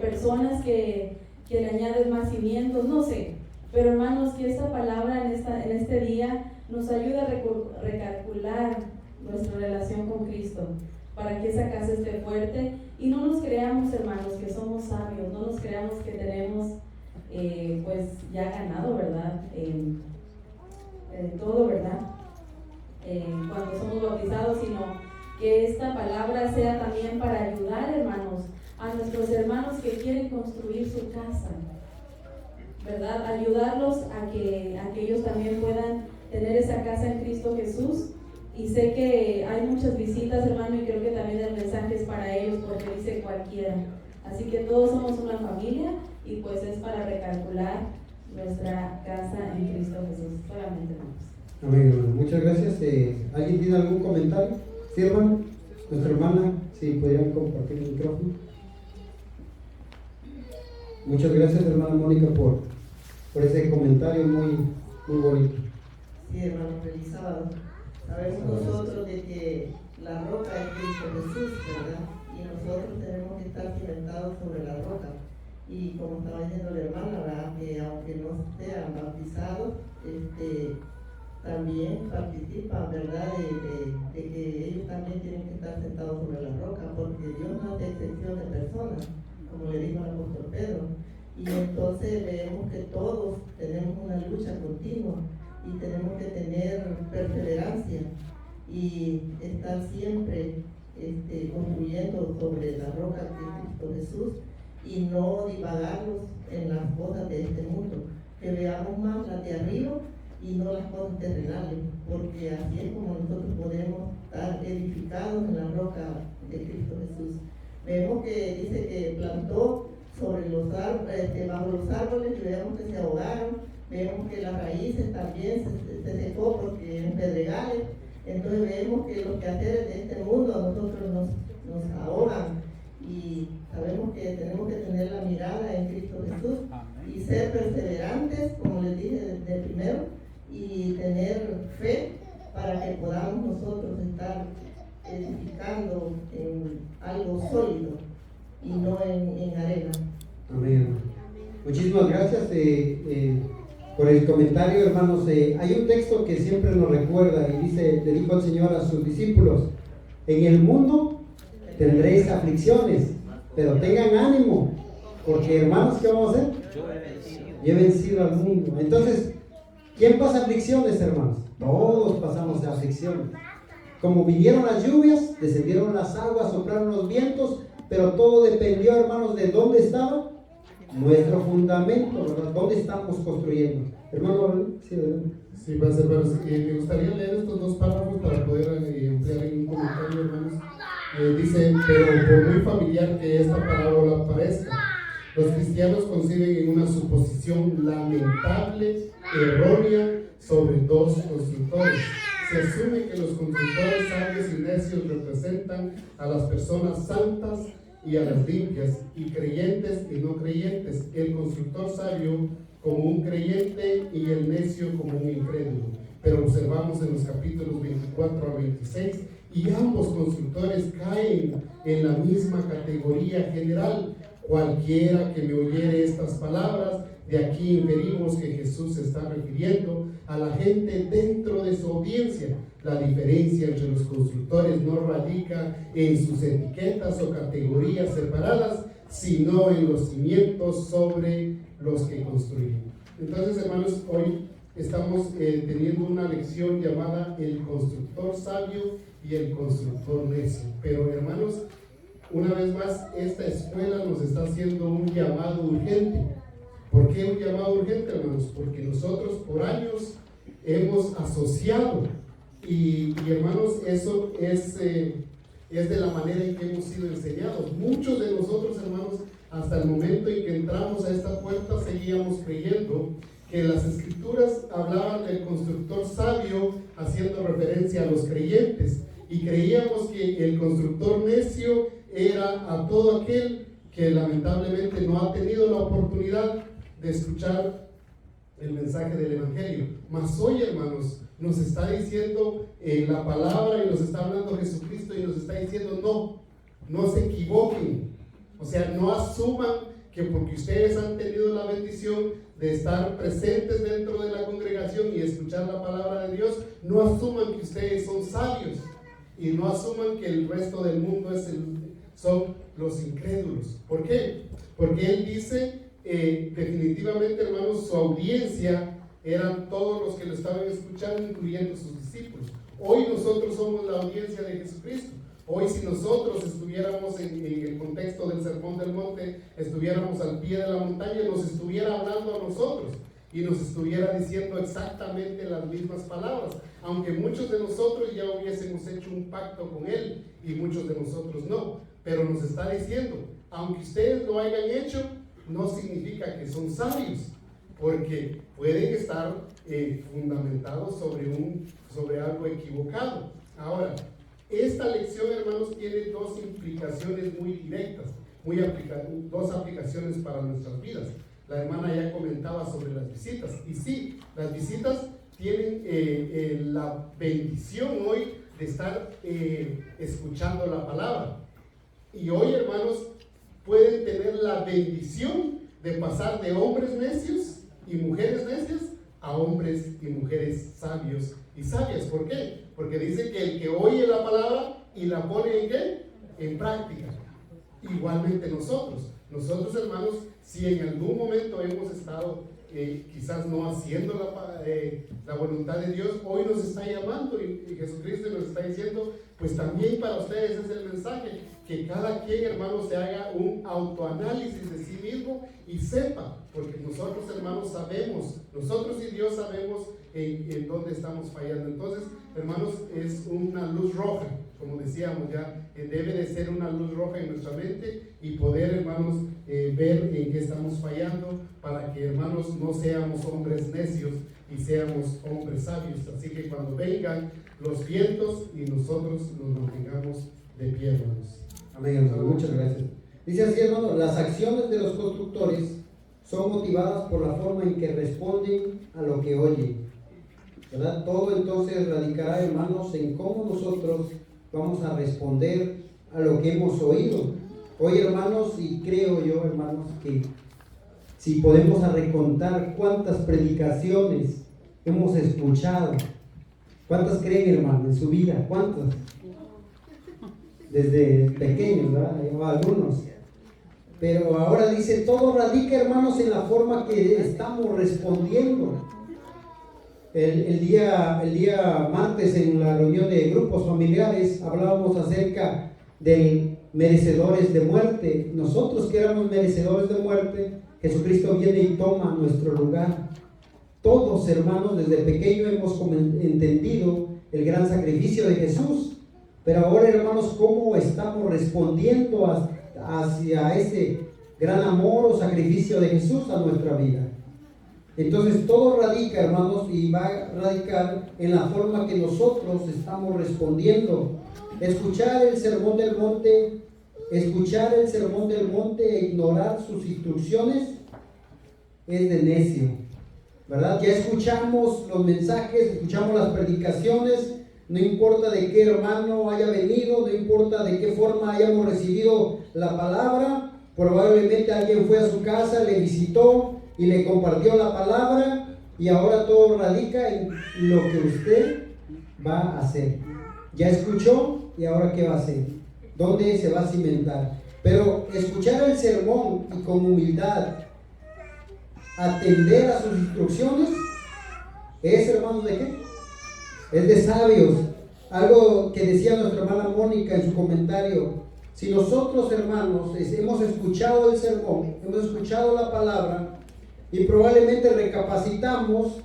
personas que le añaden más cimientos, no sé, pero hermanos, que esta palabra en este día nos ayude a recalcular nuestra relación con Cristo, para que esa casa esté fuerte, y no nos creamos, hermanos, que somos sabios, no nos creamos que tenemos pues ya ganado, ¿verdad?, todo, ¿verdad?, cuando somos bautizados, sino que esta palabra sea también para ayudar, hermanos, a nuestros hermanos que quieren construir su casa, ¿verdad?, ayudarlos a que ellos también puedan tener esa casa en Cristo Jesús. Y sé que hay muchas visitas, hermano, y creo que también el mensaje es para ellos, porque dice cualquiera. Así que todos somos una familia, y pues es para recalcular nuestra casa en Cristo Jesús. Solamente, hermanos. Amén, hermano. Muchas gracias. ¿Alguien tiene algún comentario? Sí, hermano. Nuestra hermana, si pudieran compartir el micrófono. Muchas gracias, hermana Mónica, por ese comentario muy bonito. Sí, hermano, feliz sábado. Sabemos nosotros de que la roca es Cristo Jesús, ¿verdad? Y nosotros tenemos que estar cimentados sobre la roca. Y como estaba diciendo la hermana, ¿verdad?, que aunque no sean bautizados, también participan, ¿verdad?, de que ellos también tienen que estar sentados sobre la roca, porque Dios no hace excepción de personas, como le dijo el apóstol Pedro. Y entonces vemos que todos tenemos una lucha continua, y tenemos que tener perseverancia y estar siempre construyendo sobre la roca que es Cristo Jesús, y no divagarnos en las cosas de este mundo, que veamos más las de arriba y no las cosas terrenales, porque así es como nosotros podemos estar edificados en la roca de Cristo Jesús. Vemos que dice que plantó sobre los árboles, bajo los árboles, y vemos que se ahogaron. Vemos que las raíces también se secó porque en pedregales. Entonces vemos que los quehaceres de este mundo a nosotros nos ahogan, y sabemos que tenemos que tener la mirada en Cristo Jesús y ser perseverantes, como les dije de primero, y tener fe para que podamos nosotros estar edificando en algo sólido y no en arena. Amén. Muchísimas gracias por el comentario, hermanos. Hay un texto que siempre nos recuerda y dice, le dijo el Señor a sus discípulos: en el mundo tendréis aflicciones, pero tengan ánimo, porque, hermanos, ¿qué vamos a hacer? Yo he vencido al mundo. Entonces, ¿quién pasa aflicciones, hermanos? Todos pasamos aflicciones. Como vinieron las lluvias, descendieron las aguas, soplaron los vientos, pero todo dependió, hermanos, de dónde estaba nuestro fundamento, ¿verdad? ¿Dónde estamos construyendo? Hermano, sí, ¿verdad? Sí, pues, hermanos, me gustaría leer estos dos párrafos para poder emplear en un comentario, hermanos. Dice, pero por muy familiar que esta parábola parezca, los cristianos conciben en una suposición lamentable, errónea, sobre dos constructores. Se asume que los constructores sabios y necios representan a las personas santas y a las limpias, y creyentes y no creyentes, el constructor sabio como un creyente y el necio como un incrédulo. Pero observamos en los capítulos 24 a 26, y ambos constructores caen en la misma categoría general. Cualquiera que me oyere estas palabras De aquí inferimos que Jesús se está refiriendo a la gente dentro de su audiencia. La diferencia entre los constructores no radica en sus etiquetas o categorías separadas, sino en los cimientos sobre los que construyen. Entonces, hermanos, hoy estamos teniendo una lección llamada el constructor sabio y el constructor necio. Pero, hermanos, una vez más, esta escuela nos está haciendo un llamado urgente. ¿Por qué un llamado urgente, hermanos? Porque nosotros por años hemos asociado y hermanos, eso es de la manera en que hemos sido enseñados. Muchos de nosotros, hermanos, hasta el momento en que entramos a esta puerta, seguíamos creyendo que las escrituras hablaban del constructor sabio, haciendo referencia a los creyentes, y creíamos que el constructor necio era a todo aquel que lamentablemente no ha tenido la oportunidad de escuchar el mensaje del Evangelio. Mas hoy, hermanos, nos está diciendo la palabra y nos está hablando Jesucristo y nos está diciendo no se equivoquen. O sea, no asuman que porque ustedes han tenido la bendición de estar presentes dentro de la congregación y escuchar la palabra de Dios, no asuman que ustedes son sabios y no asuman que el resto del mundo son los incrédulos. ¿Por qué? Porque Él dice definitivamente, hermanos, su audiencia eran todos los que lo estaban escuchando, incluyendo sus discípulos. Hoy nosotros somos la audiencia de Jesucristo. Hoy, si nosotros estuviéramos en el contexto del Sermón del Monte, estuviéramos al pie de la montaña, nos estuviera hablando a nosotros y nos estuviera diciendo exactamente las mismas palabras, aunque muchos de nosotros ya hubiésemos hecho un pacto con Él y muchos de nosotros no, pero nos está diciendo, aunque ustedes lo hayan hecho, no significa que son sabios, porque pueden estar fundamentados sobre algo equivocado. Ahora, esta lección, hermanos, tiene dos implicaciones muy directas, dos aplicaciones para nuestras vidas. La hermana ya comentaba sobre las visitas, y sí, las visitas tienen la bendición hoy de estar escuchando la palabra. Y hoy, hermanos, pueden tener la bendición de pasar de hombres necios y mujeres necias a hombres y mujeres sabios y sabias. ¿Por qué? Porque dice que el que oye la palabra y la pone ¿en qué? En práctica. Igualmente nosotros, hermanos, si en algún momento hemos estado quizás no haciendo la voluntad de Dios, hoy nos está llamando y Jesucristo nos está diciendo, pues también para ustedes es el mensaje, que cada quien, hermano, se haga un autoanálisis de sí mismo y sepa, porque nosotros, hermanos, sabemos, nosotros y Dios sabemos en dónde estamos fallando. Entonces, hermanos, es una luz roja, como decíamos ya, debe de ser una luz roja en nuestra mente y poder, hermanos, ver en qué estamos fallando, para que, hermanos, no seamos hombres necios y seamos hombres sabios. Así que cuando vengan los vientos y nosotros nos mantengamos de pie, hermanos. Amén, hermano, muchas gracias. Dice así, hermano, las acciones de los constructores son motivadas por la forma en que responden a lo que oyen, ¿verdad? Todo entonces radicará, hermanos, en cómo nosotros vamos a responder a lo que hemos oído. Hoy, hermanos, y creo yo, hermanos, que si podemos recontar cuántas predicaciones hemos escuchado, ¿cuántas creen, hermano, en su vida? ¿Cuántas? Desde pequeños, ¿verdad? O algunos. Pero ahora dice, todo radica, hermanos, en la forma que estamos respondiendo. El día martes en la reunión de grupos familiares hablábamos acerca de merecedores de muerte. Nosotros que éramos merecedores de muerte, Jesucristo viene y toma nuestro lugar. Todos, hermanos, desde pequeño hemos entendido el gran sacrificio de Jesús. Pero ahora, hermanos, ¿cómo estamos respondiendo hacia ese gran amor o sacrificio de Jesús a nuestra vida? Entonces todo radica, hermanos, y va a radicar en la forma que nosotros estamos respondiendo. Escuchar el sermón del monte e ignorar sus instrucciones es de necio, ¿verdad? Ya escuchamos los mensajes, escuchamos las predicaciones, no importa de qué hermano haya venido, no importa de qué forma hayamos recibido la palabra, probablemente alguien fue a su casa, le visitó y le compartió la palabra y ahora todo radica en lo que usted va a hacer. Ya escuchó y ahora ¿qué va a hacer? ¿Dónde se va a cimentar? Pero escuchar el sermón y con humildad atender a sus instrucciones es, hermanos, ¿de qué? Es de sabios. Algo que decía nuestra hermana Mónica en su comentario: si nosotros, hermanos, hemos escuchado el sermón, hemos escuchado la palabra y probablemente recapacitamos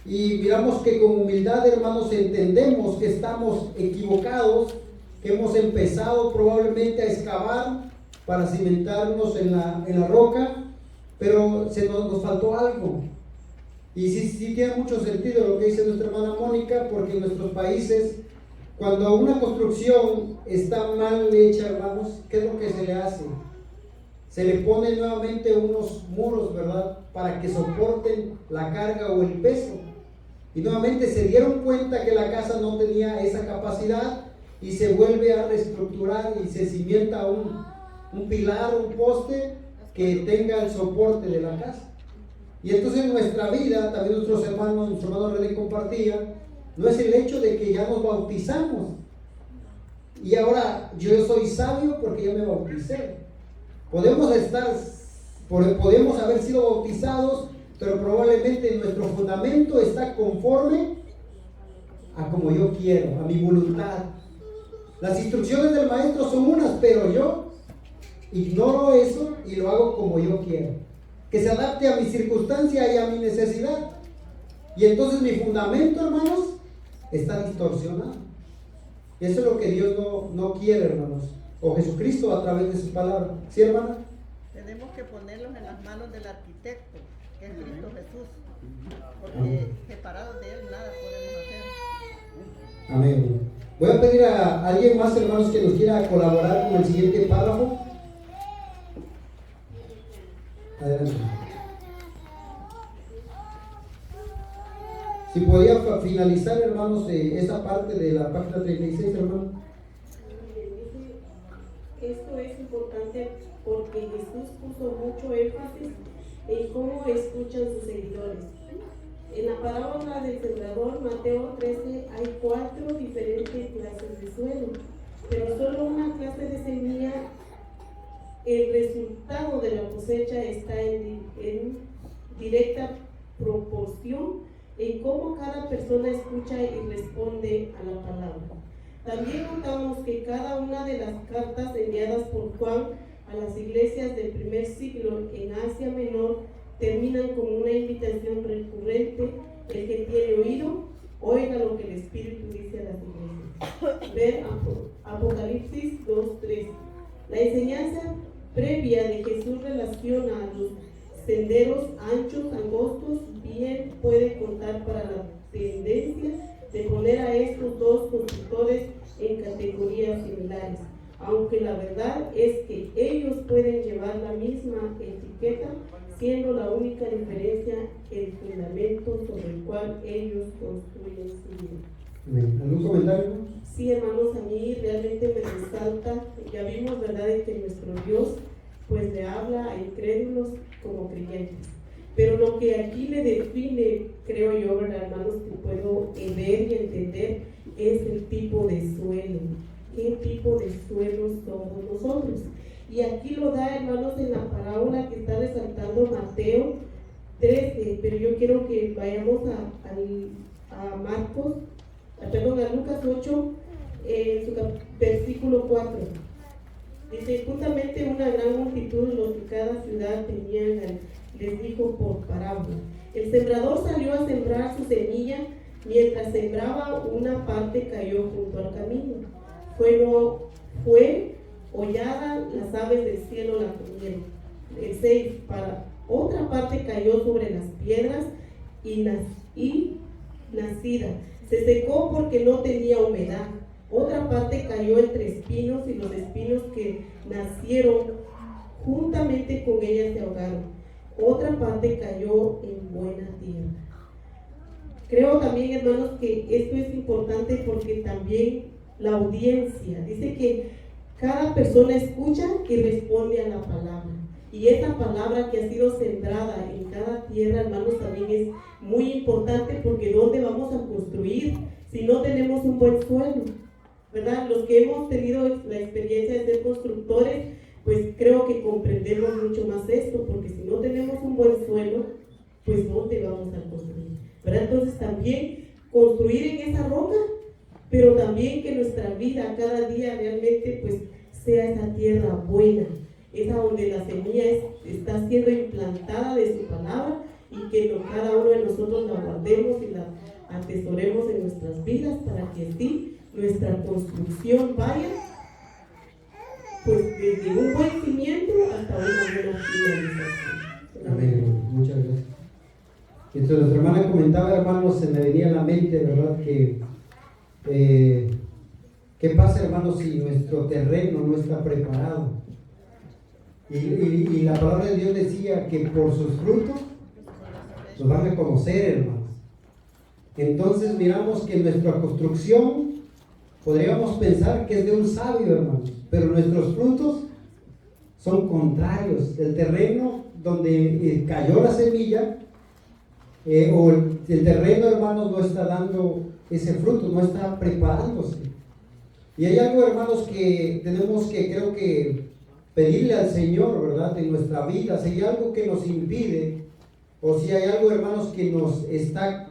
y miramos que con humildad, hermanos, entendemos que estamos equivocados, que hemos empezado probablemente a excavar para cimentarnos en la roca, pero nos faltó algo. Y sí tiene mucho sentido lo que dice nuestra hermana Mónica, porque en nuestros países, cuando una construcción está mal hecha, hermanos, ¿qué es lo que se le hace? Se le ponen nuevamente unos muros, ¿verdad?, para que soporten la carga o el peso. Y nuevamente se dieron cuenta que la casa no tenía esa capacidad y se vuelve a reestructurar y se cimienta un pilar, un poste que tenga el soporte de la casa. Y entonces en nuestra vida, también nuestro hermano René compartía, no es el hecho de que ya nos bautizamos y ahora yo soy sabio porque ya me bauticé. Podemos haber sido bautizados, pero probablemente nuestro fundamento está conforme a como yo quiero, a mi voluntad. Las instrucciones del maestro son unas, pero yo ignoro eso y lo hago como yo quiero, que se adapte a mi circunstancia y a mi necesidad. Y entonces mi fundamento, hermanos, está distorsionado. Y eso es lo que Dios no quiere, hermanos, o Jesucristo a través de su palabra. ¿Sí, hermana? Tenemos que ponerlos en las manos del arquitecto, que es Cristo Jesús, porque separados de Él nada podemos hacer. Amén. Voy a pedir a alguien más, hermanos, que nos quiera colaborar con el siguiente párrafo. Adelante. Si podía finalizar, hermanos, esa parte de la página 36, hermano. Esto es importante porque Jesús puso mucho énfasis en cómo escuchan sus seguidores. En la parábola del sembrador, Mateo 13, hay 4 diferentes clases de suelo, pero solo una clase de semilla. El resultado de la cosecha está en directa proporción en cómo cada persona escucha y responde a la palabra. También notamos que cada una de las cartas enviadas por Juan a las iglesias del primer siglo en Asia Menor terminan con una invitación recurrente: el que tiene oído, oiga lo que el Espíritu dice a las iglesias. Ver Apocalipsis 2:3. La enseñanza previa de Jesús relaciona a los senderos anchos, angostos, bien puede contar para la tendencia de poner a estos dos constructores en categorías similares, aunque la verdad es que ellos pueden llevar la misma etiqueta, siendo la única diferencia el fundamento sobre el cual ellos construyen su vida. ¿Algún comentario? Sí, hermanos, a mí realmente me resalta, ya vimos, ¿verdad?, de que nuestro Dios pues le habla a incrédulos como creyentes. Pero lo que aquí le define, creo yo, ¿verdad, hermanos?, que puedo ver y entender, es el tipo de suelo. ¿Qué tipo de suelo somos nosotros? Y aquí lo da, hermanos, en la parábola que está resaltando Mateo 13, pero yo quiero que vayamos a Lucas 8, su versículo 4. Dice: juntamente una gran multitud, los que cada ciudad tenían, les dijo por parábola: el sembrador salió a sembrar su semilla. Mientras sembraba, una parte cayó junto al camino. Fue hollada, las aves del cielo la comieron. El 6, otra parte cayó sobre las piedras y nacida. Se secó porque no tenía humedad. Otra parte cayó entre espinos y los espinos que nacieron juntamente con ella se ahogaron. Otra parte cayó en buena tierra. Creo también, hermanos, que esto es importante porque también la audiencia, dice que cada persona escucha y responde a la palabra. Y esa palabra que ha sido sembrada en cada tierra, hermanos, también es muy importante, porque ¿dónde vamos a construir si no tenemos un buen suelo? ¿Verdad? Los que hemos tenido la experiencia de ser constructores, pues creo que comprendemos mucho más esto, porque si no tenemos un buen suelo, pues ¿dónde vamos a construir? ¿Verdad? Entonces también construir en esa roca, pero también que nuestra vida cada día realmente pues sea esa tierra buena, esa donde la semilla está siendo implantada de su palabra, y que cada uno de nosotros la guardemos y la atesoremos en nuestras vidas, para que así nuestra construcción vaya pues desde un buen cimiento hasta una buena finalización. Amén. Muchas gracias. Entonces, nuestra hermana comentaba, hermanos, se me venía a la mente, ¿verdad? ¿Qué pasa, hermanos, si nuestro terreno no está preparado? Y la palabra de Dios decía que por sus frutos los van a conocer, hermanos. Entonces miramos que nuestra construcción podríamos pensar que es de un sabio, hermanos, pero nuestros frutos son contrarios. El terreno donde cayó la semilla, o el terreno, hermanos, no está dando ese fruto, no está preparándose. Y hay algo, hermanos, que tenemos que, creo que, pedirle al Señor, ¿verdad? En nuestra vida. Si hay algo que nos impide, o si hay algo, hermanos, que nos está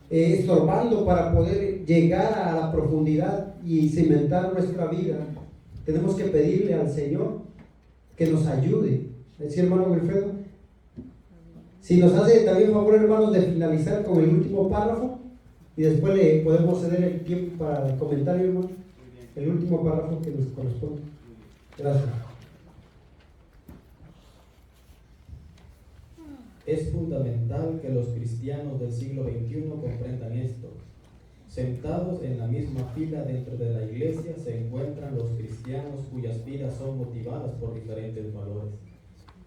estorbando para poder llegar a la profundidad y cimentar nuestra vida, tenemos que pedirle al Señor que nos ayude. ¿Sí, hermano Wilfredo? Si nos hace también favor, hermanos, de finalizar con el último párrafo, y después le podemos ceder el tiempo para el comentario, hermano. El último párrafo que nos corresponde. Gracias. Es fundamental que los cristianos del siglo XXI comprendan esto. Sentados en la misma fila dentro de la iglesia se encuentran los cristianos cuyas vidas son motivadas por diferentes valores.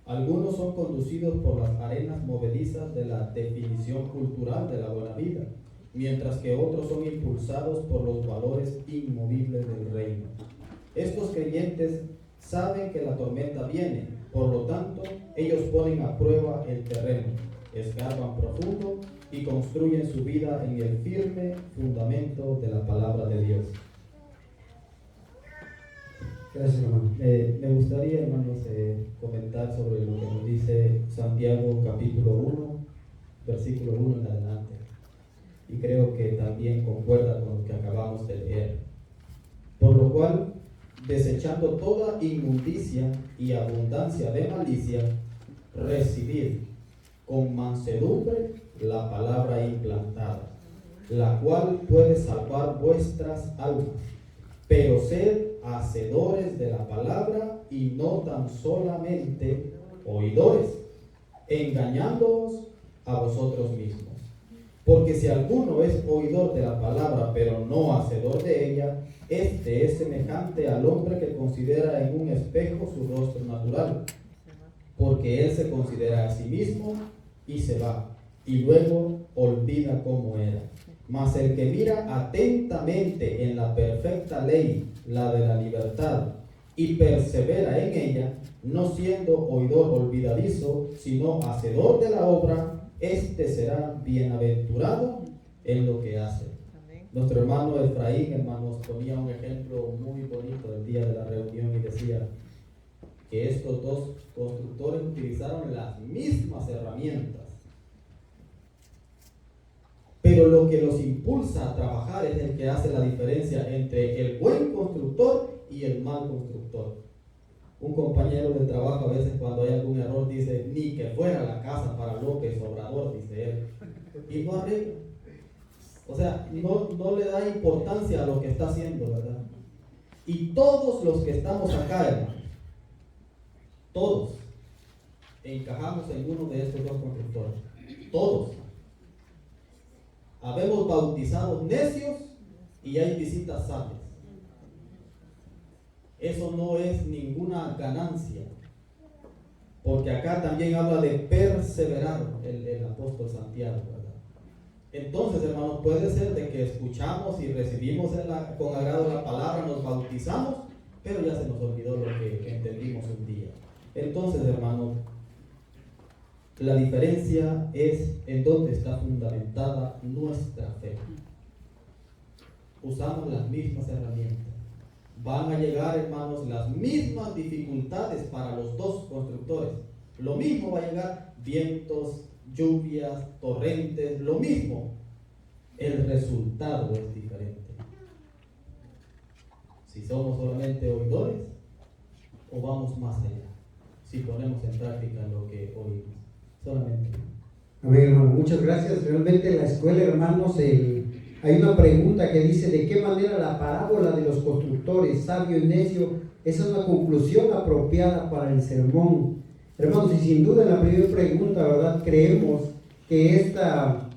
Algunos son conducidos por las arenas movedizas de la definición cultural de la buena vida, mientras que otros son impulsados por los valores inmovibles del reino. Estos creyentes saben que la tormenta viene, por lo tanto, ellos ponen a prueba el terreno, escarban profundo y construyen su vida en el firme fundamento de la palabra de Dios. Gracias, hermano. Me gustaría, hermanos, comentar sobre lo que nos dice Santiago capítulo 1, versículo 1 en adelante. Y creo que también concuerda con lo que acabamos de leer. Por lo cual, desechando toda inmundicia y abundancia de malicia, recibid con mansedumbre la palabra implantada, la cual puede salvar vuestras almas. Pero sed hacedores de la palabra y no tan solamente oidores, engañándoos a vosotros mismos. Porque si alguno es oidor de la palabra, pero no hacedor de ella, este es semejante al hombre que considera en un espejo su rostro natural, porque él se considera a sí mismo y se va, y luego olvida cómo era. Mas el que mira atentamente en la perfecta ley, la de la libertad, y persevera en ella, no siendo oidor olvidadizo, sino hacedor de la obra, este será bienaventurado en lo que hace. Nuestro hermano Efraín, hermanos, ponía un ejemplo muy bonito el día de la reunión y decía que estos dos constructores utilizaron las mismas herramientas, pero lo que los impulsa a trabajar es el que hace la diferencia entre el buen constructor y el mal constructor. Un compañero de trabajo a veces cuando hay algún error dice, ni que fuera la casa para López Obrador, dice él, y no arregla. O sea, no le da importancia a lo que está haciendo, ¿verdad? Y todos los que estamos acá, hermanos, todos encajamos en uno de estos dos constructores. Todos. Habemos bautizados necios y hay visitas sabias. Eso no es ninguna ganancia, porque acá también habla de perseverar el apóstol Santiago, ¿verdad? Entonces, hermanos, puede ser de que escuchamos y recibimos con agrado la palabra, nos bautizamos, pero ya se nos olvidó lo que entendimos un día. Entonces, hermano, la diferencia es en dónde está fundamentada nuestra fe. Usamos las mismas herramientas. Van a llegar, hermanos, las mismas dificultades para los dos constructores. Lo mismo va a llegar: vientos, lluvias, torrentes, lo mismo. El resultado es diferente. Si somos solamente oidores o vamos más allá, si ponemos en práctica lo que oímos. Solamente. Amén, hermano, muchas gracias. Realmente en la escuela, hermanos, hay una pregunta que dice: ¿de qué manera la parábola de los constructores, sabio y necio, es una conclusión apropiada para el sermón? Hermanos, y sin duda en la primera pregunta, ¿verdad? Creemos que esta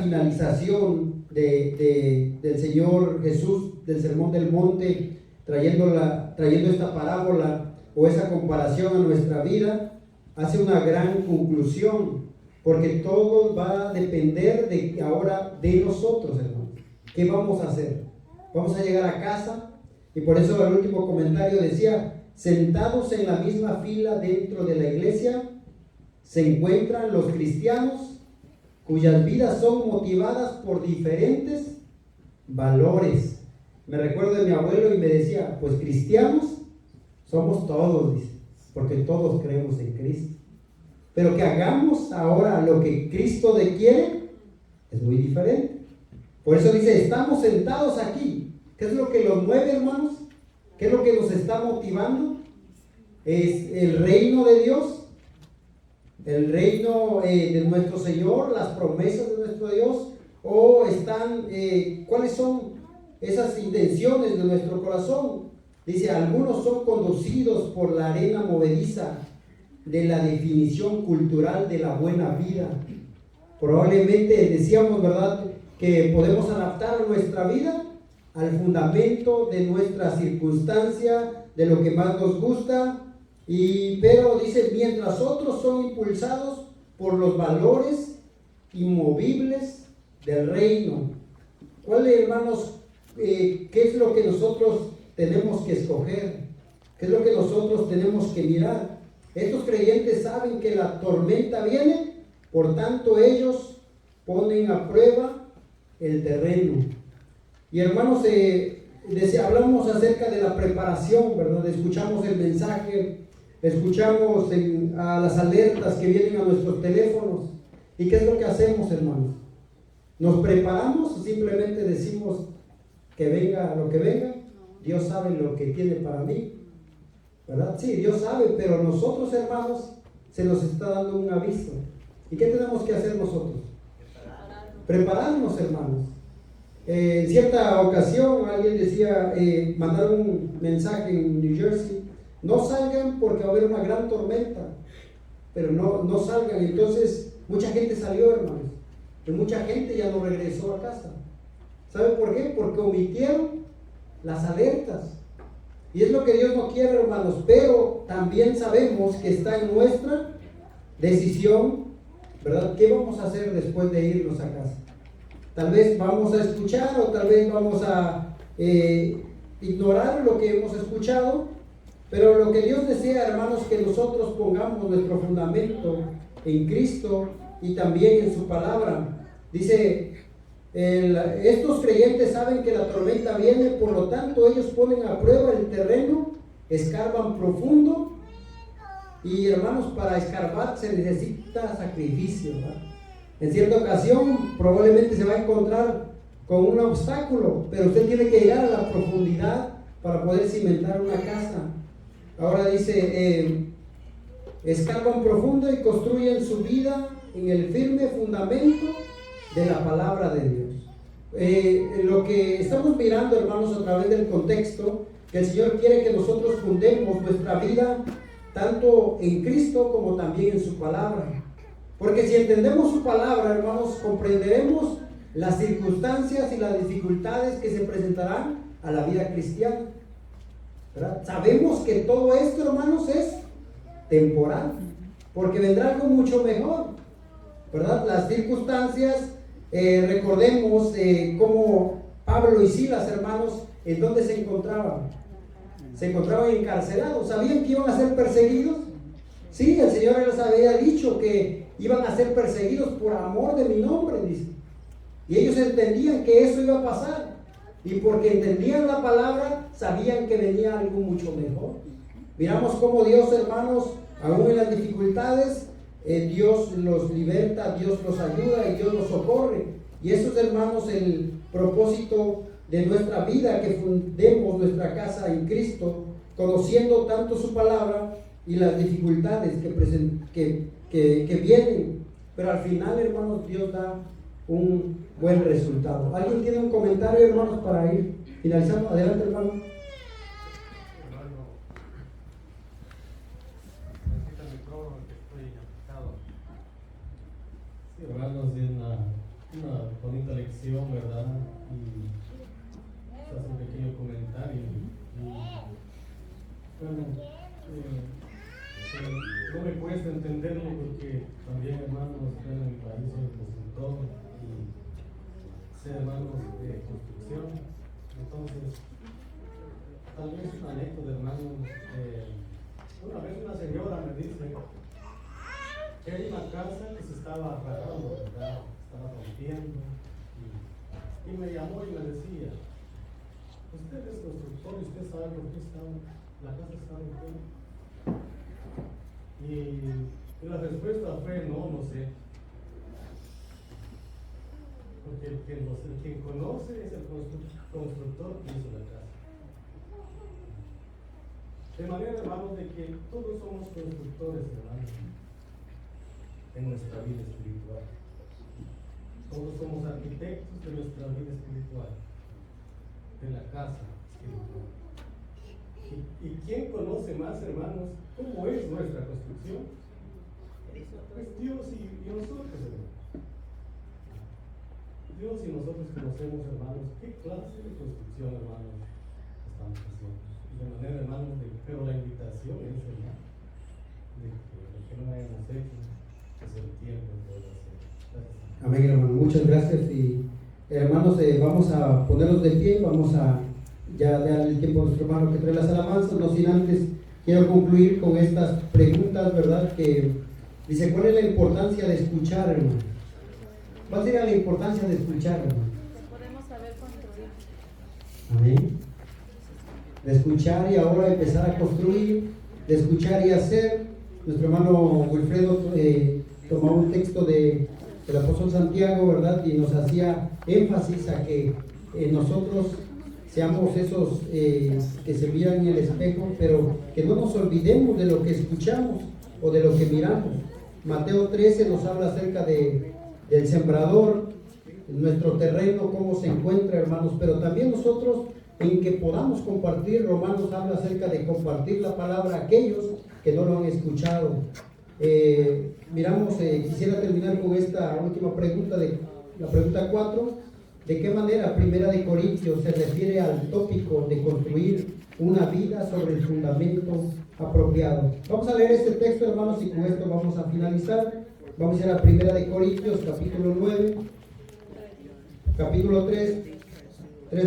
finalización del Señor Jesús, del Sermón del Monte, trayendo esta parábola o esa comparación a nuestra vida, hace una gran conclusión, porque todo va a depender ahora de nosotros, hermanos. ¿Qué vamos a hacer? Vamos a llegar a casa, y por eso el último comentario decía: sentados en la misma fila dentro de la iglesia se encuentran los cristianos cuyas vidas son motivadas por diferentes valores. Me recuerdo de mi abuelo y me decía: pues cristianos somos todos, dice, porque todos creemos en Cristo. Pero que hagamos ahora lo que Cristo quiere es muy diferente. Por eso dice: estamos sentados aquí. ¿Qué es lo que los mueve, hermanos? ¿Qué es lo que nos está motivando? Es el reino de Dios, el reino de nuestro Señor, las promesas de nuestro Dios, o ¿cuáles son esas intenciones de nuestro corazón? Dice: algunos son conducidos por la arena movediza de la definición cultural de la buena vida. Probablemente decíamos, ¿verdad?, que podemos adaptar nuestra vida al fundamento de nuestra circunstancia, de lo que más nos gusta, pero dice: mientras otros son impulsados por los valores inmovibles del reino. ¿Cuál, hermanos, qué es lo que nosotros tenemos que escoger? ¿Qué es lo que nosotros tenemos que mirar? Estos creyentes saben que la tormenta viene, por tanto ellos ponen a prueba el terreno. Y hermanos, hablamos acerca de la preparación, ¿verdad? Escuchamos el mensaje, escuchamos a las alertas que vienen a nuestros teléfonos. ¿Y qué es lo que hacemos, hermanos? ¿Nos preparamos o simplemente decimos que venga lo que venga? Dios sabe lo que tiene para mí, ¿verdad? Sí, Dios sabe, pero nosotros, hermanos, se nos está dando un aviso. ¿Y qué tenemos que hacer nosotros? Prepararnos, hermanos. En cierta ocasión alguien decía, mandaron un mensaje en New Jersey: no salgan porque va a haber una gran tormenta, pero no salgan. Entonces mucha gente salió, hermanos, y mucha gente ya no regresó a casa. ¿Sabe por qué? Porque omitieron las alertas. Y es lo que Dios no quiere, hermanos, pero también sabemos que está en nuestra decisión, ¿verdad? ¿Qué vamos a hacer después de irnos a casa? Tal vez vamos a escuchar, o tal vez vamos a ignorar lo que hemos escuchado, pero lo que Dios desea, hermanos, que nosotros pongamos nuestro fundamento en Cristo y también en su palabra. Dice: estos creyentes saben que la tormenta viene, por lo tanto ellos ponen a prueba el terreno, escarban profundo, y hermanos, para escarbar se necesita sacrificio, ¿verdad? En cierta ocasión probablemente se va a encontrar con un obstáculo, pero usted tiene que llegar a la profundidad para poder cimentar una casa. Ahora dice: escarban profundo y construyen su vida en el firme fundamento de la palabra de Dios. Lo que estamos mirando, hermanos, a través del contexto, que el Señor quiere que nosotros fundemos nuestra vida tanto en Cristo como también en su palabra. Porque si entendemos su palabra, hermanos, comprenderemos las circunstancias y las dificultades que se presentarán a la vida cristiana, ¿verdad? Sabemos que todo esto, hermanos, es temporal, porque vendrá algo mucho mejor, ¿verdad? Las circunstancias, recordemos cómo Pablo y Silas, hermanos, ¿en dónde se encontraban? se encontraban encarcelados. ¿Sabían que iban a ser perseguidos? Sí, el Señor les había dicho que iban a ser perseguidos por amor de mi nombre, dice. Y ellos entendían que eso iba a pasar. Y porque entendían la palabra, sabían que venía algo mucho mejor. Miramos cómo Dios, hermanos, aún en las dificultades, Dios los liberta, Dios los ayuda y Dios los socorre. Y eso es, hermanos, el propósito de nuestra vida, que fundemos nuestra casa en Cristo, conociendo tanto su palabra y las dificultades que vienen. Pero al final, hermanos, Dios da un buen resultado. ¿Alguien tiene un comentario, hermanos, para ir finalizando? Adelante, hermano. Sí, hermanos, de una bonita lección, ¿verdad? Y se hace un pequeño comentario. Bueno, no me cuesta entenderlo porque también, hermanos, en mi país soy constructor y sé, hermanos, de construcción. Entonces, tal vez una anécdota, hermanos. Una vez una señora me dice que hay una casa que se estaba rajando, ¿verdad? Estaba rompiendo. Y me llamó y me decía: usted es constructor y usted sabe por qué la casa está rompiendo. Y la respuesta fue: no sé. Porque quien conoce es el constructor que hizo la casa. De manera, hermanos, de que todos somos constructores, hermanos, en nuestra vida espiritual. Todos somos arquitectos de nuestra vida espiritual, de la casa espiritual. ¿Y quién conoce más, hermanos, cómo es nuestra construcción? Pues Dios y nosotros, hermanos. Dios y nosotros conocemos, hermanos, qué clase de construcción, hermanos, estamos haciendo. De manera, hermanos, pero la invitación es, hermano, de que no hayamos hecho, es el tiempo de poder hacer. Gracias. Amén, hermano. Muchas gracias. Y hermanos, vamos a ponernos de pie, vamos a ya dar el tiempo a nuestro hermano que trae las alabanzas. No sin antes, quiero concluir con estas preguntas, ¿verdad? Que dice: ¿cuál es la importancia de escuchar, hermano? ¿Cuál sería la importancia de escuchar, hermano? Podemos saber construir. Amén. De escuchar y ahora empezar a construir, de escuchar y hacer. Nuestro hermano Wilfredo tomó un texto del apóstol Santiago, ¿verdad? Y nos hacía énfasis a que nosotros seamos esos que se miran en el espejo, pero que no nos olvidemos de lo que escuchamos o de lo que miramos. Mateo 13 nos habla acerca del sembrador, nuestro terreno, cómo se encuentra, hermanos, pero también nosotros en que podamos compartir. Romanos habla acerca de compartir la palabra a aquellos que no lo han escuchado. Quisiera terminar con esta última pregunta, la pregunta 4. ¿De qué manera Primera de Corintios se refiere al tópico de construir una vida sobre el fundamento apropiado? Vamos a leer este texto, hermanos, y con esto vamos a finalizar. Vamos a ir a Primera de Corintios, capítulo 9, capítulo 3,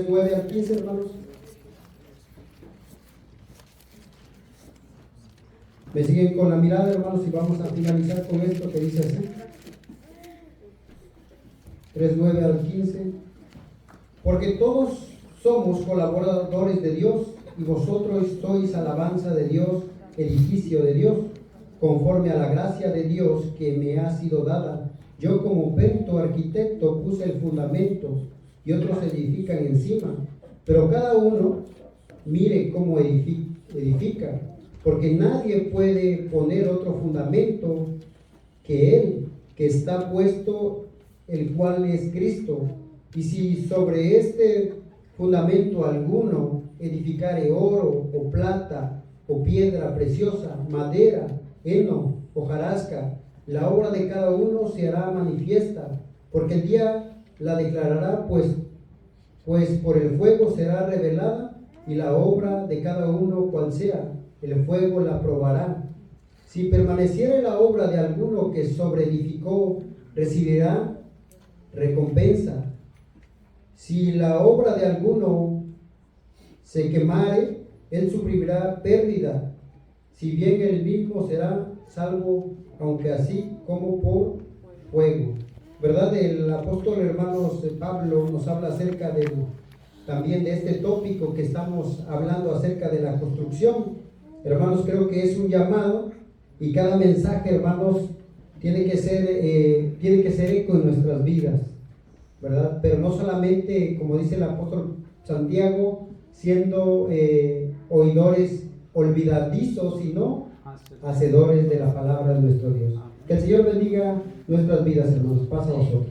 9 al 15, hermanos. Me siguen con la mirada, hermanos, y vamos a finalizar con esto que dice así. 9 al 15. Porque todos somos colaboradores de Dios, y vosotros sois alabanza de Dios, edificio de Dios, conforme a la gracia de Dios que me ha sido dada. Yo como perito arquitecto puse el fundamento, y otros edifican encima, pero cada uno mire cómo edifica, porque nadie puede poner otro fundamento que él, que está puesto, el cual es Cristo. Y si sobre este fundamento alguno edificare oro o plata o piedra preciosa, madera, heno, hojarasca, la obra de cada uno se hará manifiesta, porque el día la declarará, pues por el fuego será revelada, y la obra de cada uno cual sea, el fuego la probará. Si permaneciere la obra de alguno que sobreedificó, recibirá recompensa. Si la obra de alguno se quemare, él sufrirá pérdida, si bien él mismo será salvo, aunque así como por fuego. ¿Verdad? El apóstol, hermanos, Pablo nos habla acerca también de este tópico que estamos hablando acerca de la construcción. Hermanos, creo que es un llamado, y cada mensaje, hermanos, tiene que ser eco en nuestras vidas, ¿verdad? Pero no solamente, como dice el apóstol Santiago, siendo oidores olvidadizos, sino hacedores de la palabra de nuestro Dios. Que el Señor bendiga nuestras vidas, hermanos. Pasa a vosotros.